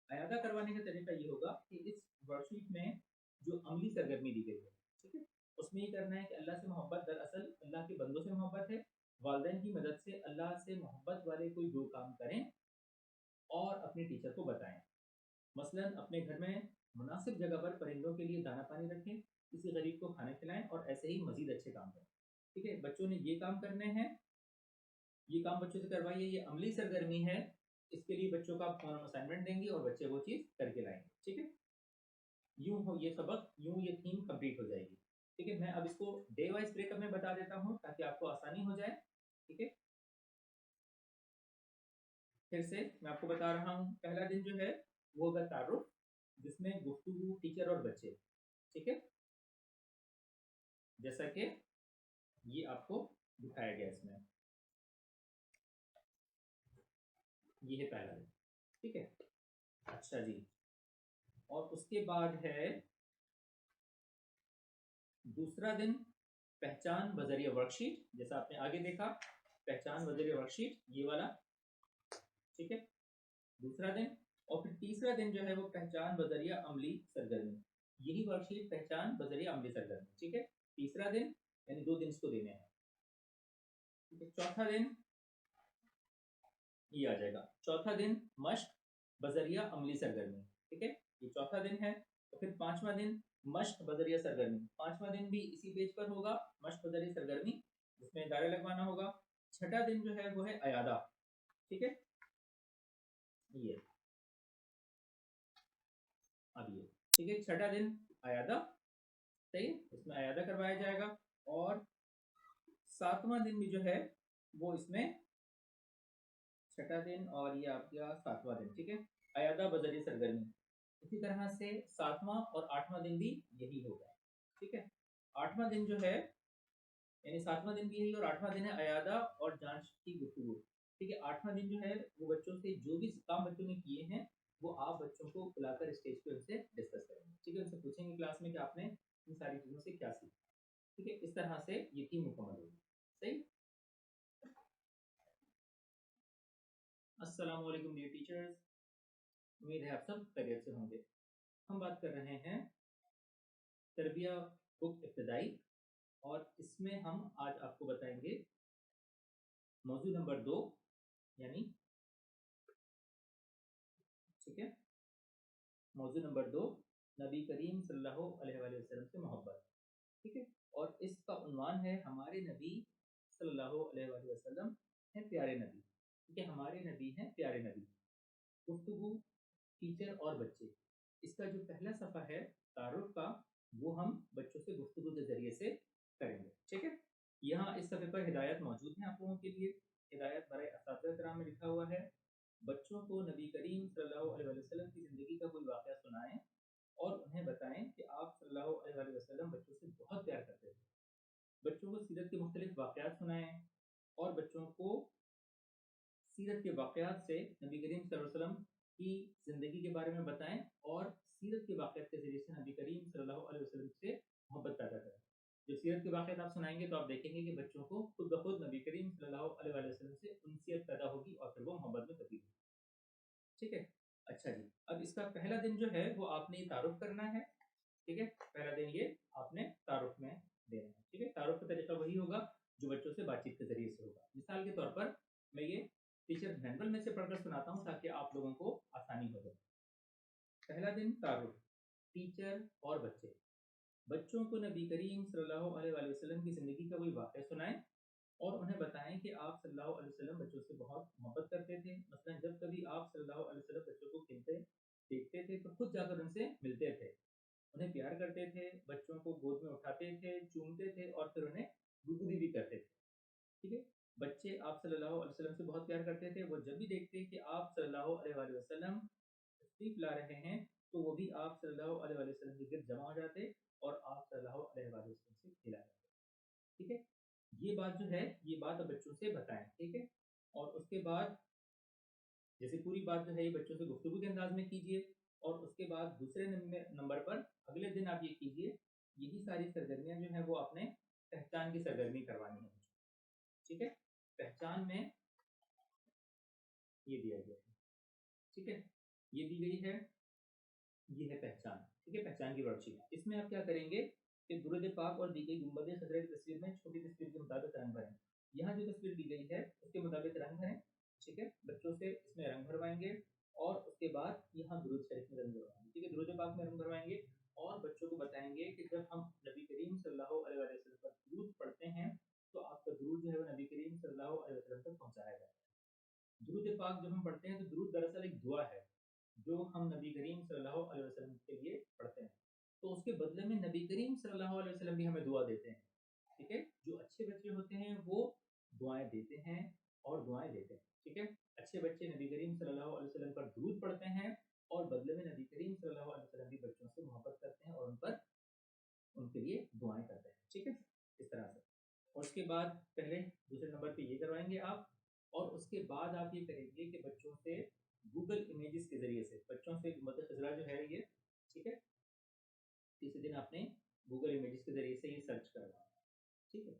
अयादा करवाने का तरीका ये होगा कि इस वर्कशीट में जो अमली सरगर्मी दी गई है, ठीक है, उसमें ये करना है कि अल्लाह से मोहब्बत, दरअसल अल्लाह के बंदों से मोहब्बत है, वालिदैन की मदद से अल्लाह से मोहब्बत वाले कोई दो काम करें और अपने टीचर को बताएं। मसलन अपने घर में मुनासिब जगह पर परिंदों के लिए दाना पानी रखें, किसी गरीब को खाना खिलाएं, और ऐसे ही मजीद अच्छे काम करें। ठीक है, बच्चों ने ये काम करने हैं, ये काम बच्चों से करवाइए, ये अमली सरगर्मी है। इसके लिए बच्चों का असाइनमेंट देंगे और बच्चे वो चीज़ करके लाएंगे। ठीक है, यूं हो ये सबक, यूं ये थीम कंप्लीट हो जाएगी। ठीक है, मैं अब इसको डे वाइज ब्रेकअप में बता देता हूँ ताकि आपको आसानी हो जाए। ठीक है, फिर से मैं आपको बता रहा हूँ, पहला दिन जो है वो होगा तारुफ, जिसमें गुफ्तगू टीचर और बच्चे। ठीक है, जैसा कि ये आपको दिखाया गया इसमें, ये है पहला दिन। ठीक है, अच्छा जी, और उसके बाद है दूसरा दिन पहचान बजरिया वर्कशीट, जैसा आपने आगे देखा, पहचान बजरिया वर्कशीट ये वाला। ठीक है, दूसरा दिन और फिर तीसरा दिन जो है वो पहचान बजरिया अमली सरगर्मी, यही वर्कशीट पहचान बजरिया अमली सरगर्मी, ठीक है। तीसरा दिन यानी 2 दिन इसको देने हैं, ठीक है। चौथा दिन ये आ जाएगा, चौथा दिन मश्क बजरिया अमली सरगर्मी, ठीक है, ये चौथा दिन है। तो फिर पांचवा दिन मश्क बजरिया सरगर्मी, पांचवा दिन भी इसी पेज पर होगा, मश्क बजरिया सरगर्मी, जिसमें दायरा लगवाना होगा। छठा दिन जो है वो है अयादा, ठीक है, ये अब ये, ठीक है, छठा दिन अयादा, सही है, इसमें अयादा करवाया जाएगा। और सातवां दिन भी जो है वो इसमें, छठा दिन और ये आपका सातवां दिन, ठीक है, अयादा बजरी सरगर्मी। इसी तरह से सातवां और आठवां दिन भी यही होगा, ठीक है। आठवां दिन जो है, यानी सातवां दिन भी यही और आठवां दिन है अयादा और जांच की गुफ्तगू, ठीक है। आठवां दिन जो है वो बच्चों से जो भी काम बच्चों ने किए हैं वो आप बच्चों को बुलाकर स्टेज पे उनसे डिस्कस करेंगे, ठीक है, उनसे पूछेंगे क्लास में कि आपने इन सारी चीज़ों से क्या सीखा, ठीक है। इस तरह से ये टीम मुकम्मल होगी, सही। अस्सलाम वालेकुम डियर टीचर्स, उम्मीद है आप सब खैरियत से होंगे। हम बात कर रहे हैं तरबिया बुक इब्तदाई, और इसमें हम आज आपको बताएंगे मौजू नंबर 2, यानी, ठीक है, मौजू नंबर 2, नबी करीम सल्लल्लाहु अलैहि वसल्लम से मोहब्बत, ठीक है। और इसका उन्वान है हमारे नबी सल्लल्लाहु अलैहि वसल्लम है प्यारे नबी, ठीक है, हमारे नबी हैं प्यारे नबी। गुफ्तगू टीचर और बच्चे, इसका जो पहला सफ़ा है तारुफ का, वो हम बच्चों से गुफ्तगू के ज़रिए से करेंगे, ठीक है। यहाँ इस सफ़े पर हिदायत मौजूद है आप लोगों के लिए। हिदायत बराए असातिज़ा किराम में लिखा हुआ है, बच्चों को नबी करीम सल्लल्लाहु अलैहि वसल्लम की ज़िंदगी का कोई वाक़या सुनाएं और उन्हें बताएं कि आप सल्लल्लाहु अलैहि वसल्लम बच्चों से बहुत प्यार करते थे। बच्चों को सीरत के मुख्तलिफ वाक़यात सुनाएं और बच्चों को सीरत के वाक़यात से नबी करीम सल्लल्लाहु अलैहि वसल्लम की ज़िंदगी के बारे में बताएं और सीरत के वाक़यात के ज़रिए से नबी करीम सल्लल्लाहु अलैहि वसल्लम से मोहब्बत पैदा करें। जब सीरत के वाक़यात आप सुनाएंगे तो आप देखेंगे कि बच्चों को खुद ब खुद नबी करीम सल्लल्लाहु अलैहि वसल्लम से उनसियत पैदा होगी और फिर वो मोहब्बत में तब्दील होगी, ठीक है। अच्छा जी, अब इसका पहला दिन जो है वो आपने ये तारुफ करना है, ठीक है, पहला दिन ये आपने तारुफ में देना है, ठीक है। तारुफ का तरीका वही होगा जो बच्चों से बातचीत के जरिए से होगा। मिसाल के तौर पर मैं ये टीचर मैनुअल में से पढ़कर सुनाता हूँ ताकि आप लोगों को आसानी हो जाए। पहला दिन तारुफ, टीचर और बच्चे, बच्चों को नबी करीम सल्लल्लाहु अलैहि वसल्लम की ज़िंदगी का कोई वाक़या सुनाएं और उन्हें बताएं कि आप सल्लल्लाहु अलैहि वसल्लम बच्चों से बहुत मोहब्बत करते थे। मसलन जब कभी आप सल्लल्लाहु अलैहि वसल्लम बच्चों को खेलते देखते थे तो खुद जाकर उनसे मिलते थे, उन्हें प्यार करते थे, बच्चों को गोद में उठाते थे, चूमते थे और फिर उन्हें गुदगुदी भी करते थे, ठीक है। बच्चे आप सल्लल्लाहु अलैहि वसल्लम से बहुत प्यार करते थे, वो जब भी देखते कि आप सल्लल्लाहु अलैहि वसल्लम तशरीफ ला रहे हैं तो वो भी आप सल्लल्लाहु अलैहि वसल्लम के गिर्द जमा हो जाते और आप सल्लल्लाहु अलैहि वसल्लम से खेला करते, ठीक है। ये बात जो है ये बात अब बच्चों से बताएं, ठीक है। और उसके बाद जैसे पूरी बात जो है ये बच्चों से गुफ्तगू के अंदाज में कीजिए, और उसके बाद दूसरे नंबर पर अगले दिन आप ये कीजिए, यही सारी सरगर्मियां जो है वो आपने पहचान की सरगर्मी करवानी है, ठीक है। पहचान में ये दिया गया है, ठीक है, ये दी गई है, ये है पहचान, ठीक है, पहचान की वर्कशीट। इसमें आप क्या करेंगे कि दुरूद पाक और दी गई गुंबद खजरा की तस्वीर में छोटी तस्वीर के मुताबिक रंग भरें। यहाँ जो तस्वीर दी गई है उसके मुताबिक रंग भरें, ठीक है, बच्चों से इसमें रंग भरवाएंगे और उसके बाद यहाँ दुरूद शरीफ में रंग भरवाएंगे, ठीक है, दुरूद पाक में रंग भरवाएंगे और बच्चों को बताएंगे कि जब हम नबी करीम सल्लल्लाहु अलैहि वसल्लम पर दुरूद पढ़ते हैं तो आपका दुरूद जो है वो नबी करीम सल्लल्लाहु अलैहि वसल्लम तक पहुँचाया जाता है। दुरूद पाक जब हम पढ़ते हैं तो दुरूद दरअसल एक दुआ है जो हम नबी करीम सल्लल्लाहु अलैहि वसल्लम के लिए पढ़ते हैं, तो उसके बदले में नबी करीम सल्लल्लाहु अलैहि वसल्लम भी हमें दुआ देते हैं, ठीक है। जो अच्छे बच्चे होते हैं वो दुआएं देते हैं और दुआएं लेते हैं, ठीक है। अच्छे बच्चे नबी करीम सल्लल्लाहु अलैहि वसल्लम पर दुरूद पढ़ते हैं और बदले में नबी करीम सल्लल्लाहु अलैहि वसल्लम भी बच्चों से मोहब्बत करते हैं और उन पर उनके लिए दुआएं करते हैं, ठीक है, इस तरह से। और उसके बाद पहले दूसरे नंबर पे ये करवाएंगे आप, और उसके बाद आप ये करेंगे कि बच्चों से गूगल इमेजेस के जरिए से बच्चों से मतलब खजरा जो है ये, ठीक है, तीसरे दिन आपने गूगल इमेजेस के जरिए से ये सर्च करवाना, ठीक है।